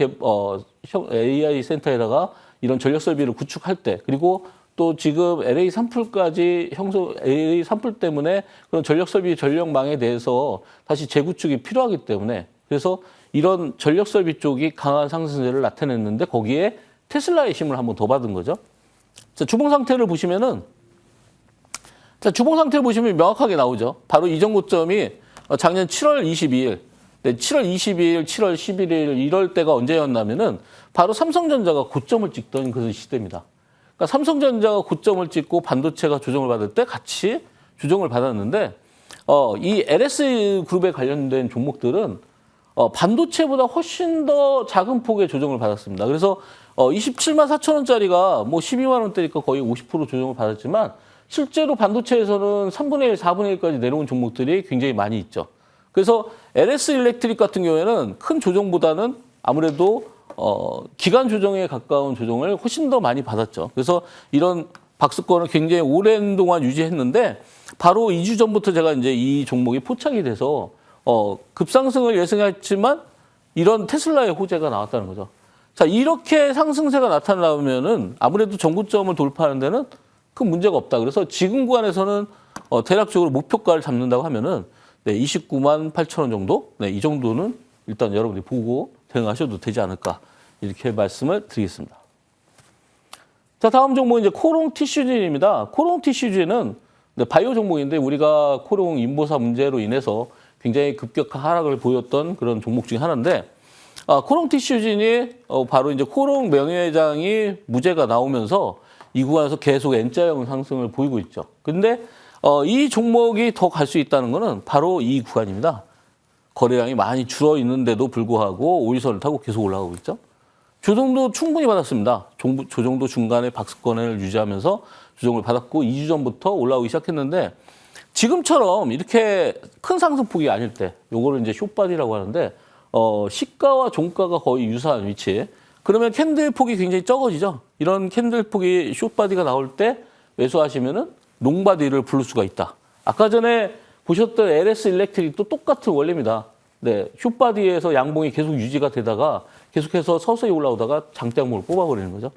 AI 센터에다가 이런 전력 설비를 구축할 때 그리고 또 지금 LA 산불까지 LA 산불 때문에 그런 전력 설비 전력망에 대해서 다시 재구축이 필요하기 때문에 그래서 이런 전력 설비 쪽이 강한 상승세를 나타냈는데 거기에 테슬라의 힘을 한번 더 받은 거죠. 자, 주봉 상태를 보시면은 주봉 상태를 보시면 명확하게 나오죠. 바로 이전 고점이 작년 7월 22일, 7월 22일, 7월 11일 이럴 때가 언제였냐면은 바로 삼성전자가 고점을 찍던 그 시대입니다. 그러니까 삼성전자가 고점을 찍고 반도체가 조정을 받을 때 같이 조정을 받았는데 이 LS 그룹에 관련된 종목들은 반도체보다 훨씬 더 작은 폭의 조정을 받았습니다. 그래서 27만 4천 원짜리가 뭐 12만 원대니까 거의 50% 조정을 받았지만 실제로 반도체에서는 3분의 1, 4분의 1까지 내려온 종목들이 굉장히 많이 있죠. 그래서 LS 일렉트릭 같은 경우에는 큰 조정보다는 아무래도 기간 조정에 가까운 조정을 훨씬 더 많이 받았죠. 그래서 이런 박스권을 굉장히 오랜 동안 유지했는데 바로 2주 전부터 제가 이제 이 종목이 포착이 돼서 급상승을 예상했지만 이런 테슬라의 호재가 나왔다는 거죠. 자, 이렇게 상승세가 나타나면은 아무래도 정고점을 돌파하는 데는 큰 문제가 없다. 그래서 지금 구간에서는 대략적으로 목표가를 잡는다고 하면은 29만 8천 원 정도? 네, 이 정도는 일단 여러분들이 보고 대응하셔도 되지 않을까 이렇게 말씀을 드리겠습니다. 자, 다음 종목은 이제 코롱 티슈진입니다. 코롱 티슈진은 바이오 종목인데 우리가 코롱 인보사 문제로 인해서 굉장히 급격한 하락을 보였던 그런 종목 중에 하나인데 코롱 티슈진이 바로 이제 코롱 명예회장이 무죄가 나오면서 이 구간에서 계속 N자형 상승을 보이고 있죠. 근데 이 종목이 더 갈 수 있다는 거는 바로 이 구간입니다. 거래량이 많이 줄어 있는데도 불구하고 5일선을 타고 계속 올라가고 있죠. 조정도 충분히 받았습니다. 조정도 중간에 박스권을 유지하면서 조정을 받았고 2주 전부터 올라오기 시작했는데 지금처럼 이렇게 큰 상승폭이 아닐 때 요거를 이제 숏바디라고 하는데 시가와 종가가 거의 유사한 위치에 그러면 캔들 폭이 굉장히 적어지죠. 이런 캔들 폭이 숏바디가 나올 때 매수하시면은 롱바디를 부를 수가 있다. 아까 전에 보셨던 LS 일렉트릭도 똑같은 원리입니다. 네, 숏바디에서 양봉이 계속 유지가 되다가 계속해서 서서히 올라오다가 장대양봉을 뽑아버리는 거죠.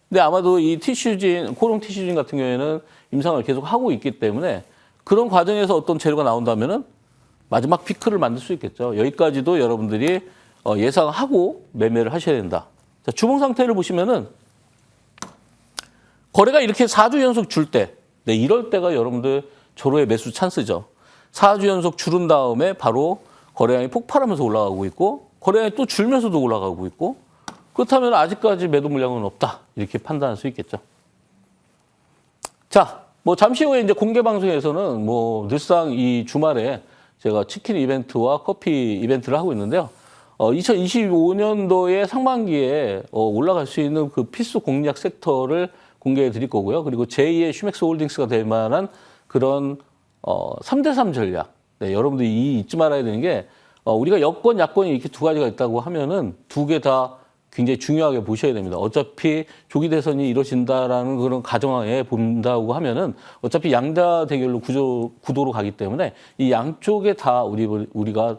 근데 아마도 이 티슈진, 코롱 티슈진 같은 경우에는 임상을 계속 하고 있기 때문에 그런 과정에서 어떤 재료가 나온다면은 마지막 피크를 만들 수 있겠죠. 여기까지도 여러분들이 예상하고 매매를 하셔야 된다. 자, 주봉 상태를 보시면은 거래가 이렇게 4주 연속 줄 때, 네, 이럴 때가 여러분들 절호의 매수 찬스죠. 4주 연속 줄은 다음에 바로 거래량이 폭발하면서 올라가고 있고 거래량이 또 줄면서도 올라가고 있고 그렇다면 아직까지 매도 물량은 없다. 이렇게 판단할 수 있겠죠. 자, 뭐 잠시 후에 이제 공개 방송에서는 뭐 늘상 이 주말에 제가 치킨 이벤트와 커피 이벤트를 하고 있는데요. 2025년도의 상반기에 올라갈 수 있는 그 필수 공략 섹터를 공개해 드릴 거고요. 그리고 제2의 슈맥스 홀딩스가 될 만한 그런 3대3 전략. 네, 여러분들이 잊지 말아야 되는 게 우리가 여건, 야건이 이렇게 두 가지가 있다고 하면은 두 개 다 굉장히 중요하게 보셔야 됩니다. 어차피 조기 대선이 이루어진다라는 그런 가정하에 본다고 하면은 어차피 양자 대결로 구도로 가기 때문에 이 양쪽에 다 우리가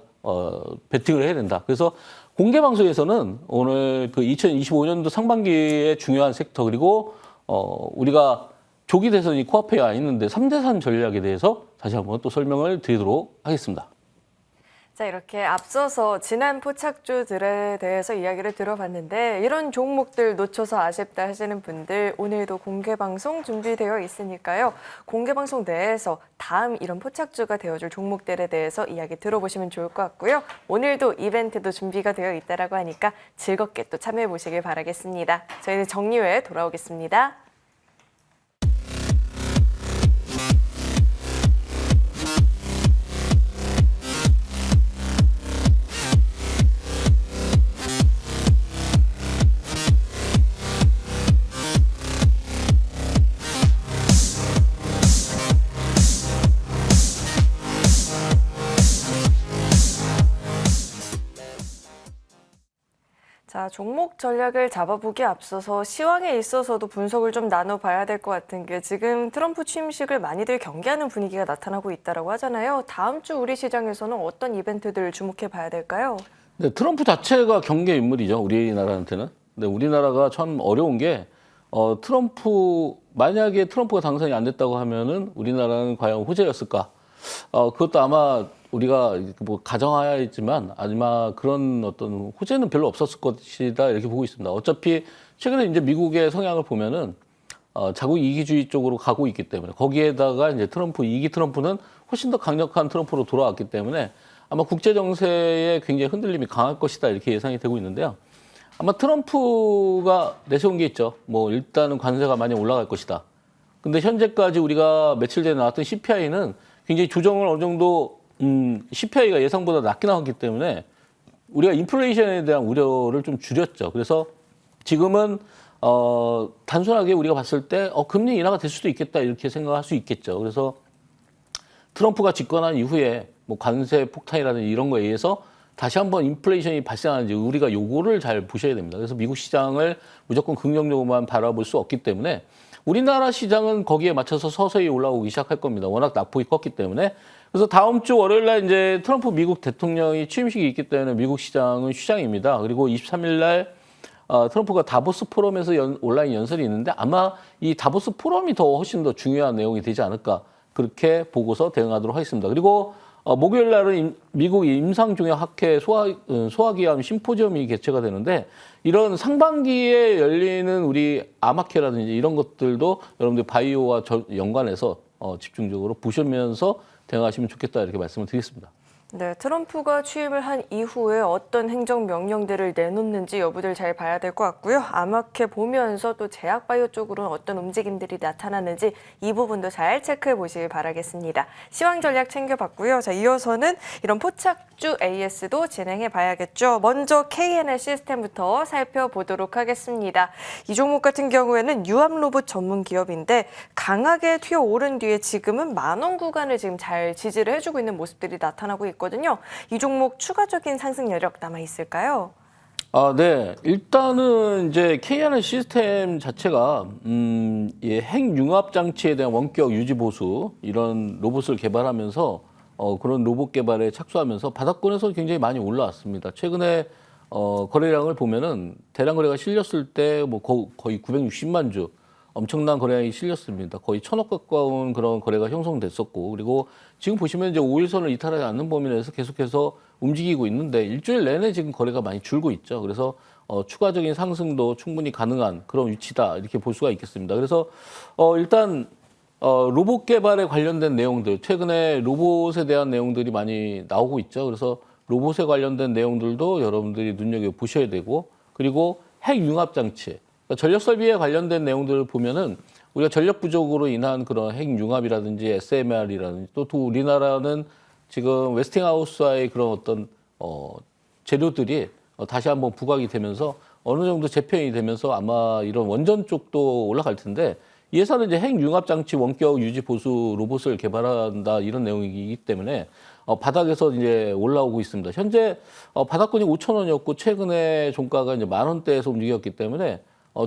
베팅을 해야 된다. 그래서 공개 방송에서는 오늘 그 2025년도 상반기의 중요한 섹터 그리고 우리가 조기 대선이 코앞에 와 있는데 3대3 전략에 대해서 다시 한번 또 설명을 드리도록 하겠습니다. 자, 이렇게 앞서서 지난 포착주들에 대해서 이야기를 들어봤는데 이런 종목들 놓쳐서 아쉽다 하시는 분들 오늘도 공개방송 준비되어 있으니까요. 공개방송 내에서 다음 이런 포착주가 되어줄 종목들에 대해서 이야기 들어보시면 좋을 것 같고요. 오늘도 이벤트도 준비가 되어 있다고 하니까 즐겁게 또 참여해 보시길 바라겠습니다. 저희는 정리 후에 돌아오겠습니다. 자, 종목 전략을 잡아보기에 앞서서 시황에 있어서도 분석을 좀 나눠봐야 될 것 같은 게 지금 트럼프 취임식을 많이들 경계하는 분위기가 나타나고 있다고 하잖아요. 다음 주 우리 시장에서는 어떤 이벤트들을 주목해 봐야 될까요? 네, 트럼프 자체가 경계 인물이죠. 우리나라한테는. 근데 우리나라가 참 어려운 게 만약에 트럼프가 당선이 안 됐다고 하면은 우리나라는 과연 호재였을까? 그것도 아마 우리가 뭐 가정하야겠지만 아마 그런 어떤 호재는 별로 없었을 것이다 이렇게 보고 있습니다. 어차피 최근에 이제 미국의 성향을 보면은 자국 이기주의 쪽으로 가고 있기 때문에 거기에다가 이제 이기 트럼프는 훨씬 더 강력한 트럼프로 돌아왔기 때문에 아마 국제 정세에 굉장히 흔들림이 강할 것이다 이렇게 예상이 되고 있는데요. 아마 트럼프가 내세운 게 있죠. 뭐 일단은 관세가 많이 올라갈 것이다. 근데 현재까지 우리가 며칠 전에 나왔던 CPI는 굉장히 조정을 어느 정도 CPI가 예상보다 낮게 나왔기 때문에 우리가 인플레이션에 대한 우려를 좀 줄였죠. 그래서 지금은 단순하게 우리가 봤을 때 금리 인하가 될 수도 있겠다 이렇게 생각할 수 있겠죠. 그래서 트럼프가 집권한 이후에 뭐 관세 폭탄이라든지 이런 거에 의해서 다시 한번 인플레이션이 발생하는지 우리가 요거를 잘 보셔야 됩니다. 그래서 미국 시장을 무조건 긍정적으로만 바라볼 수 없기 때문에 우리나라 시장은 거기에 맞춰서 서서히 올라오기 시작할 겁니다. 워낙 낙폭이 컸기 때문에. 그래서 다음 주 월요일 날 이제 트럼프 미국 대통령이 취임식이 있기 때문에 미국 시장은 휴장입니다. 그리고 23일 날 트럼프가 다보스 포럼에서 온라인 연설이 있는데 아마 이 다보스 포럼이 훨씬 더 중요한 내용이 되지 않을까 그렇게 보고서 대응하도록 하겠습니다. 그리고 목요일 날은 미국 임상종양학회 소화기암 심포지엄이 개최가 되는데 이런 상반기에 열리는 우리 암학회라든지 이런 것들도 여러분들 바이오와 연관해서 집중적으로 보시면서 대응하시면 좋겠다 이렇게 말씀을 드리겠습니다. 네, 트럼프가 취임을 한 이후에 어떤 행정명령들을 내놓는지 여부들 잘 봐야 될 것 같고요. 암흑해 보면서 또 제약바이오 쪽으로는 어떤 움직임들이 나타나는지 이 부분도 잘 체크해 보시길 바라겠습니다. 시황 전략 챙겨봤고요. 자, 이어서는 이런 포착주 AS도 진행해 봐야겠죠. 먼저 KNL 시스템부터 살펴보도록 하겠습니다. 이 종목 같은 경우에는 유압 로봇 전문 기업인데 강하게 튀어오른 뒤에 지금은 10,000원 구간을 지금 잘 지지를 해주고 있는 모습들이 나타나고 있거든요. 이 종목 추가적인 상승 여력 남아 있을까요? 네. 일단은 이제 KNL 시스템 자체가 핵융합 장치에 대한 원격 유지 보수 이런 로봇을 개발하면서 그런 로봇 개발에 착수하면서 바닥권에서 굉장히 많이 올라왔습니다. 최근에 거래량을 보면은 대량 거래가 실렸을 때 뭐 거의 960만 주 엄청난 거래량이 실렸습니다. 거의 1,000억 가까운 그런 거래가 형성됐었고, 그리고 지금 보시면 이제 5일선을 이탈하지 않는 범위 내에서 계속해서 움직이고 있는데 일주일 내내 지금 거래가 많이 줄고 있죠. 그래서 추가적인 상승도 충분히 가능한 그런 위치다 이렇게 볼 수가 있겠습니다. 그래서 일단 로봇 개발에 관련된 내용들, 최근에 로봇에 대한 내용들이 많이 나오고 있죠. 그래서 로봇에 관련된 내용들도 여러분들이 눈여겨 보셔야 되고, 그리고 핵융합 장치, 그러니까 전력 설비에 관련된 내용들을 보면은 우리가 전력 부족으로 인한 그런 핵융합이라든지 SMR이라든지 또 우리나라는 지금 웨스팅하우스와의 그런 어떤 재료들이 다시 한번 부각이 되면서 어느 정도 재편이 되면서 아마 이런 원전 쪽도 올라갈 텐데, 이 회사는 이제 핵융합 장치 원격 유지 보수 로봇을 개발한다 이런 내용이기 때문에 바닥에서 이제 올라오고 있습니다. 현재 바닥권이 5,000원이었고 최근에 종가가 이제 10,000원대에서 움직였기 때문에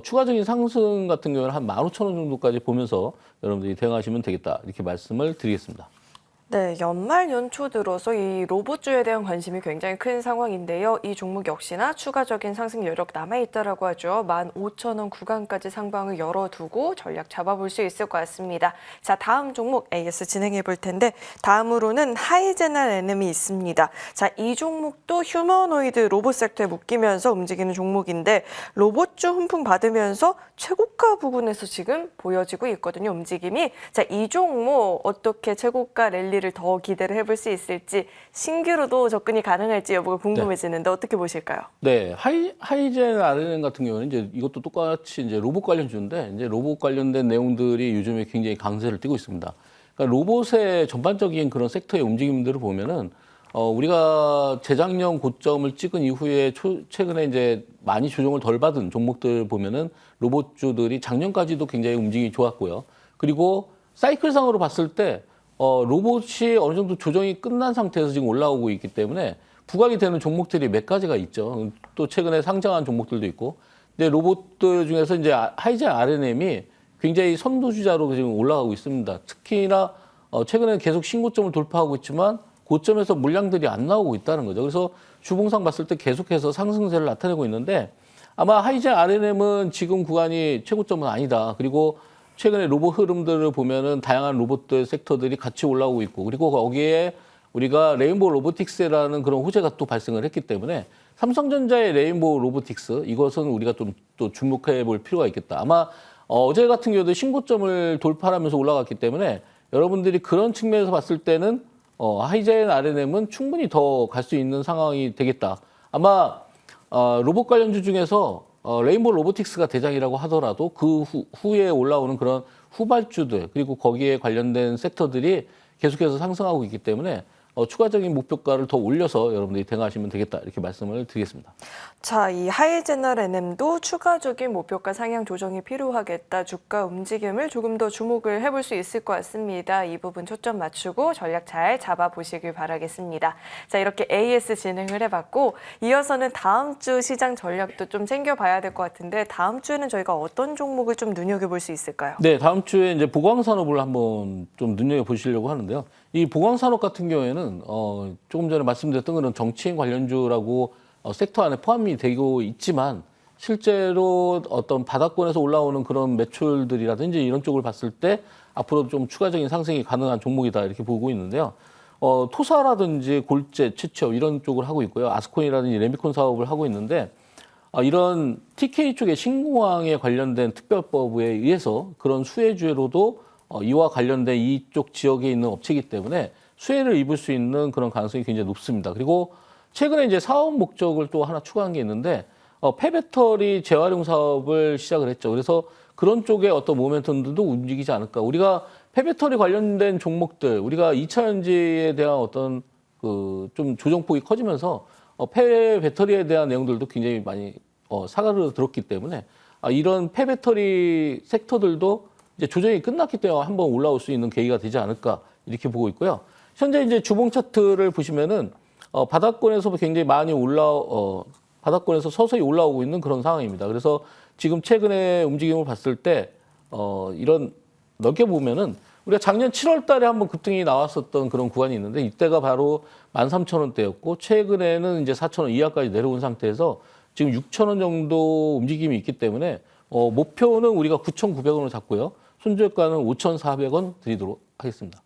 추가적인 상승 같은 경우는 한 15,000원 정도까지 보면서 여러분들이 대응하시면 되겠다 이렇게 말씀을 드리겠습니다. 네, 연말 연초 들어서 이 로봇주에 대한 관심이 굉장히 큰 상황인데요. 이 종목 역시나 추가적인 상승 여력 남아있다라고 하죠. 15,000원 구간까지 상방을 열어두고 전략 잡아볼 수 있을 것 같습니다. 자, 다음 종목 AS 진행해 볼 텐데 다음으로는 하이제널 에너미 있습니다. 자, 이 종목도 휴머노이드 로봇 섹터에 묶이면서 움직이는 종목인데 로봇주 훈풍 받으면서 최고가 부근에서 지금 보여지고 있거든요. 움직임이. 자, 이 종목 어떻게 최고가 랠리를 더 기대를 해볼 수 있을지, 신규로도 접근이 가능할지 여부가 궁금해지는데 어떻게 보실까요? 네, 하이젠 RNN 같은 경우는 이제 이것도 똑같이 이제 로봇 관련주인데 이제 로봇 관련된 내용들이 요즘에 굉장히 강세를 띠고 있습니다. 그러니까 로봇의 전반적인 그런 섹터의 움직임들을 보면은 우리가 재작년 고점을 찍은 이후에 최근에 이제 많이 조정을 덜 받은 종목들 보면은 로봇주들이 작년까지도 굉장히 움직임이 좋았고요. 그리고 사이클상으로 봤을 때 로봇이 어느 정도 조정이 끝난 상태에서 지금 올라오고 있기 때문에 부각이 되는 종목들이 몇 가지가 있죠. 또 최근에 상장한 종목들도 있고. 근데 로봇들 중에서 이제 하이젠 RNM이 굉장히 선두주자로 지금 올라가고 있습니다. 특히나 최근에 계속 신고점을 돌파하고 있지만 고점에서 물량들이 안 나오고 있다는 거죠. 그래서 주봉상 봤을 때 계속해서 상승세를 나타내고 있는데 아마 하이젠 RNM은 지금 구간이 최고점은 아니다. 그리고 최근에 로봇 흐름들을 보면은 다양한 로봇들 섹터들이 같이 올라오고 있고, 그리고 거기에 우리가 레인보우 로보틱스라는 그런 호재가 또 발생을 했기 때문에 삼성전자의 레인보우 로보틱스, 이것은 우리가 좀 또 주목해 볼 필요가 있겠다. 아마 어제 같은 경우도 신고점을 돌파하면서 올라갔기 때문에 여러분들이 그런 측면에서 봤을 때는 하이젠 RNM은 충분히 더 갈 수 있는 상황이 되겠다. 아마 로봇 관련주 중에서 레인보우 로보틱스가 대장이라고 하더라도 그 후에 올라오는 그런 후발주들, 그리고 거기에 관련된 섹터들이 계속해서 상승하고 있기 때문에 추가적인 목표가를 더 올려서 여러분들이 대응하시면 되겠다 이렇게 말씀을 드리겠습니다. 자, 이 하이제널 NM도 추가적인 목표가 상향 조정이 필요하겠다. 주가 움직임을 조금 더 주목을 해볼 수 있을 것 같습니다. 이 부분 초점 맞추고 전략 잘 잡아보시길 바라겠습니다. 자, 이렇게 AS 진행을 해봤고 이어서는 다음 주 시장 전략도 좀 챙겨봐야 될 것 같은데 다음 주에는 저희가 어떤 종목을 좀 눈여겨볼 수 있을까요? 네, 다음 주에 이제 보광산업을 한번 좀 눈여겨보시려고 하는데요. 이 보광산업 같은 경우에는 조금 전에 말씀드렸던 그런 정치인 관련주라고 섹터 안에 포함이 되고 있지만 실제로 어떤 바닥권에서 올라오는 그런 매출들이라든지 이런 쪽을 봤을 때 앞으로 좀 추가적인 상승이 가능한 종목이다 이렇게 보고 있는데요. 토사라든지 골재, 취첩 이런 쪽을 하고 있고요. 아스콘이라든지 레미콘 사업을 하고 있는데 이런 TK 쪽의 신공항에 관련된 특별법에 의해서 그런 수혜주로도 이와 관련된 이쪽 지역에 있는 업체이기 때문에 수혜를 입을 수 있는 그런 가능성이 굉장히 높습니다. 그리고 최근에 이제 사업 목적을 또 하나 추가한 게 있는데 폐배터리 재활용 사업을 시작을 했죠. 그래서 그런 쪽에 어떤 모멘텀들도 움직이지 않을까. 우리가 폐배터리 관련된 종목들, 우리가 2차 전지에 대한 어떤 그 좀 조정폭이 커지면서 폐배터리에 대한 내용들도 굉장히 많이 사가로 들었기 때문에 이런 폐배터리 섹터들도 이제 조정이 끝났기 때문에 한번 올라올 수 있는 계기가 되지 않을까 이렇게 보고 있고요. 현재 이제 주봉 차트를 보시면은 바닥권에서 굉장히 많이 바닥권에서 서서히 올라오고 있는 그런 상황입니다. 그래서 지금 최근에 움직임을 봤을 때 이런 넓게 보면은 우리가 작년 7월 달에 한번 급등이 나왔었던 그런 구간이 있는데 이때가 바로 13,000원대였고 최근에는 이제 4,000원 이하까지 내려온 상태에서 지금 6,000원 정도 움직임이 있기 때문에 목표는 우리가 9,900원을 잡고요. 손절가는 5,400원 드리도록 하겠습니다.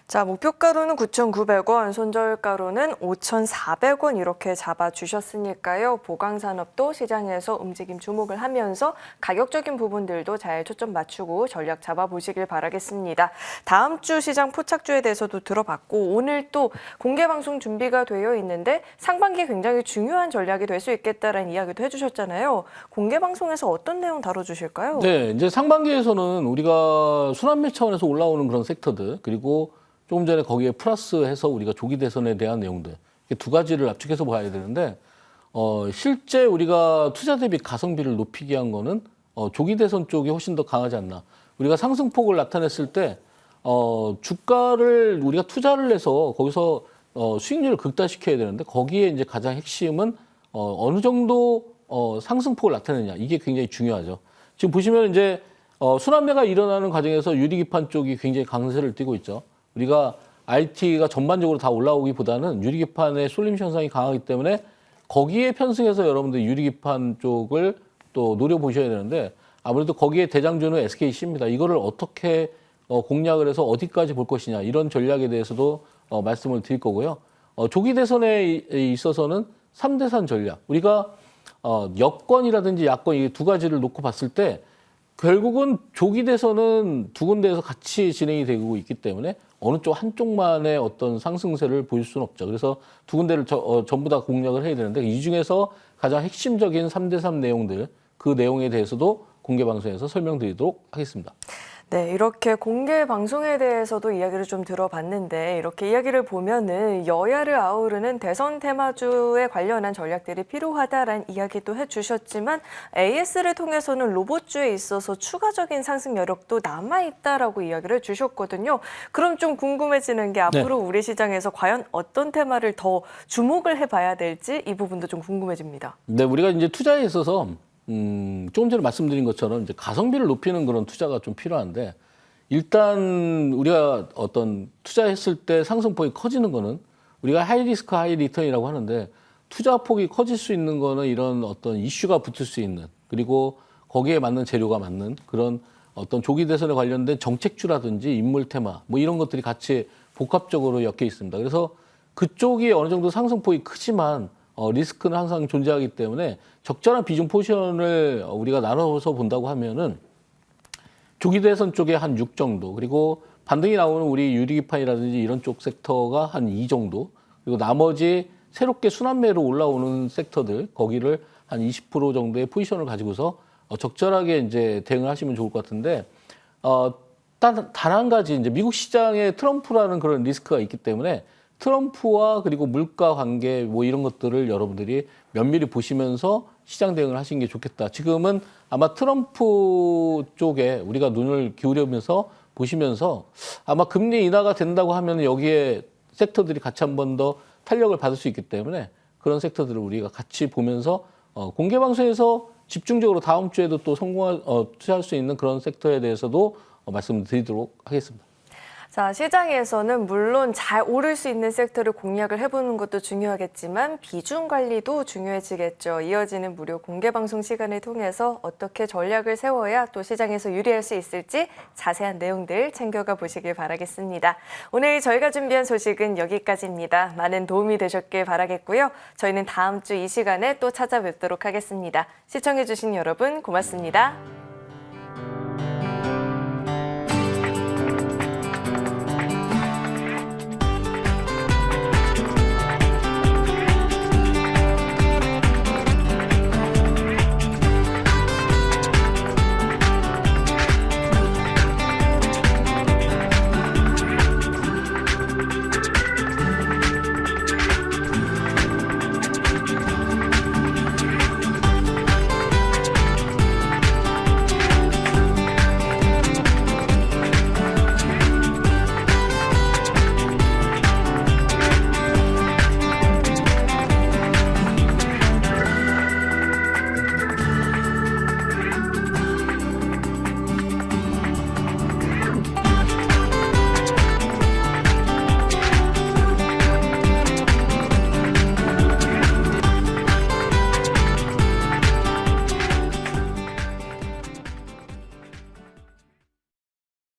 자, 목표가로는 9,900원, 손절가로는 5,400원 이렇게 잡아주셨으니까요. 보강산업도 시장에서 움직임 주목을 하면서 가격적인 부분들도 잘 초점 맞추고 전략 잡아보시길 바라겠습니다. 다음 주 시장 포착주에 대해서도 들어봤고 오늘 또 공개방송 준비가 되어 있는데 상반기에 굉장히 중요한 전략이 될 수 있겠다라는 이야기도 해주셨잖아요. 공개방송에서 어떤 내용 다뤄주실까요? 네, 이제 상반기에서는 우리가 순환매 차원에서 올라오는 그런 섹터들 그리고 조금 전에 거기에 플러스해서 우리가 조기 대선에 대한 내용들 두 가지를 압축해서 봐야 되는데 실제 우리가 투자 대비 가성비를 높이기 위한 거는 조기 대선 쪽이 훨씬 더 강하지 않나. 우리가 상승폭을 나타냈을 때 주가를 우리가 투자를 해서 거기서 수익률을 극대화시켜야 되는데 거기에 이제 가장 핵심은 어느 정도 상승폭을 나타내느냐 이게 굉장히 중요하죠. 지금 보시면 이제 순환매가 일어나는 과정에서 유리기판 쪽이 굉장히 강세를 띠고 있죠. 우리가 IT가 전반적으로 다 올라오기보다는 유리기판의 쏠림 현상이 강하기 때문에 거기에 편승해서 여러분들 유리기판 쪽을 또 노려보셔야 되는데 아무래도 거기에 대장주는 SKC입니다. 이거를 어떻게 공략을 해서 어디까지 볼 것이냐 이런 전략에 대해서도 말씀을 드릴 거고요. 조기 대선에 있어서는 3대산 전략. 우리가 여권이라든지 야권 이 두 가지를 놓고 봤을 때 결국은 조기 대선은 두 군데에서 같이 진행이 되고 있기 때문에 어느 쪽 한쪽만의 어떤 상승세를 보일 수는 없죠. 그래서 두 군데를 전부 다 공략을 해야 되는데 이 중에서 가장 핵심적인 3대3 내용들 그 내용에 대해서도 공개 방송에서 설명드리도록 하겠습니다. 네, 이렇게 공개 방송에 대해서도 이야기를 좀 들어봤는데 이렇게 이야기를 보면은 여야를 아우르는 대선 테마주에 관련한 전략들이 필요하다라는 이야기도 해주셨지만 AS를 통해서는 로봇주에 있어서 추가적인 상승 여력도 남아있다라고 이야기를 해주셨거든요. 그럼 좀 궁금해지는 게 앞으로 우리 시장에서 과연 어떤 테마를 더 주목을 해봐야 될지 이 부분도 좀 궁금해집니다. 네, 우리가 이제 투자에 있어서 조금 전에 말씀드린 것처럼 이제 가성비를 높이는 그런 투자가 좀 필요한데 일단 우리가 어떤 투자했을 때 상승폭이 커지는 거는 우리가 하이 리스크 하이 리턴이라고 하는데 투자 폭이 커질 수 있는 거는 이런 어떤 이슈가 붙을 수 있는 그리고 거기에 맞는 재료가 맞는 그런 어떤 조기 대선에 관련된 정책주라든지 인물 테마 뭐 이런 것들이 같이 복합적으로 엮여 있습니다. 그래서 그쪽이 어느 정도 상승폭이 크지만 리스크는 항상 존재하기 때문에 적절한 비중 포지션을 우리가 나눠서 본다고 하면은 조기 대선 쪽에 한 6 정도 그리고 반등이 나오는 우리 유리기판이라든지 이런 쪽 섹터가 한 2 정도 그리고 나머지 새롭게 순환매로 올라오는 섹터들 거기를 한 20% 정도의 포지션을 가지고서 적절하게 이제 대응을 하시면 좋을 것 같은데 단 한 가지 이제 미국 시장에 트럼프라는 그런 리스크가 있기 때문에 트럼프와 그리고 물가 관계 뭐 이런 것들을 여러분들이 면밀히 보시면서 시장 대응을 하시는 게 좋겠다. 지금은 아마 트럼프 쪽에 우리가 눈을 기울이면서 보시면서 아마 금리 인하가 된다고 하면 여기에 섹터들이 같이 한 번 더 탄력을 받을 수 있기 때문에 그런 섹터들을 우리가 같이 보면서 공개 방송에서 집중적으로 다음 주에도 또 투자할 수 있는 그런 섹터에 대해서도 말씀드리도록 하겠습니다. 자, 시장에서는 물론 잘 오를 수 있는 섹터를 공략을 해보는 것도 중요하겠지만 비중 관리도 중요해지겠죠. 이어지는 무료 공개 방송 시간을 통해서 어떻게 전략을 세워야 또 시장에서 유리할 수 있을지 자세한 내용들 챙겨가 보시길 바라겠습니다. 오늘 저희가 준비한 소식은 여기까지입니다. 많은 도움이 되셨길 바라겠고요. 저희는 다음 주 이 시간에 또 찾아뵙도록 하겠습니다. 시청해주신 여러분 고맙습니다.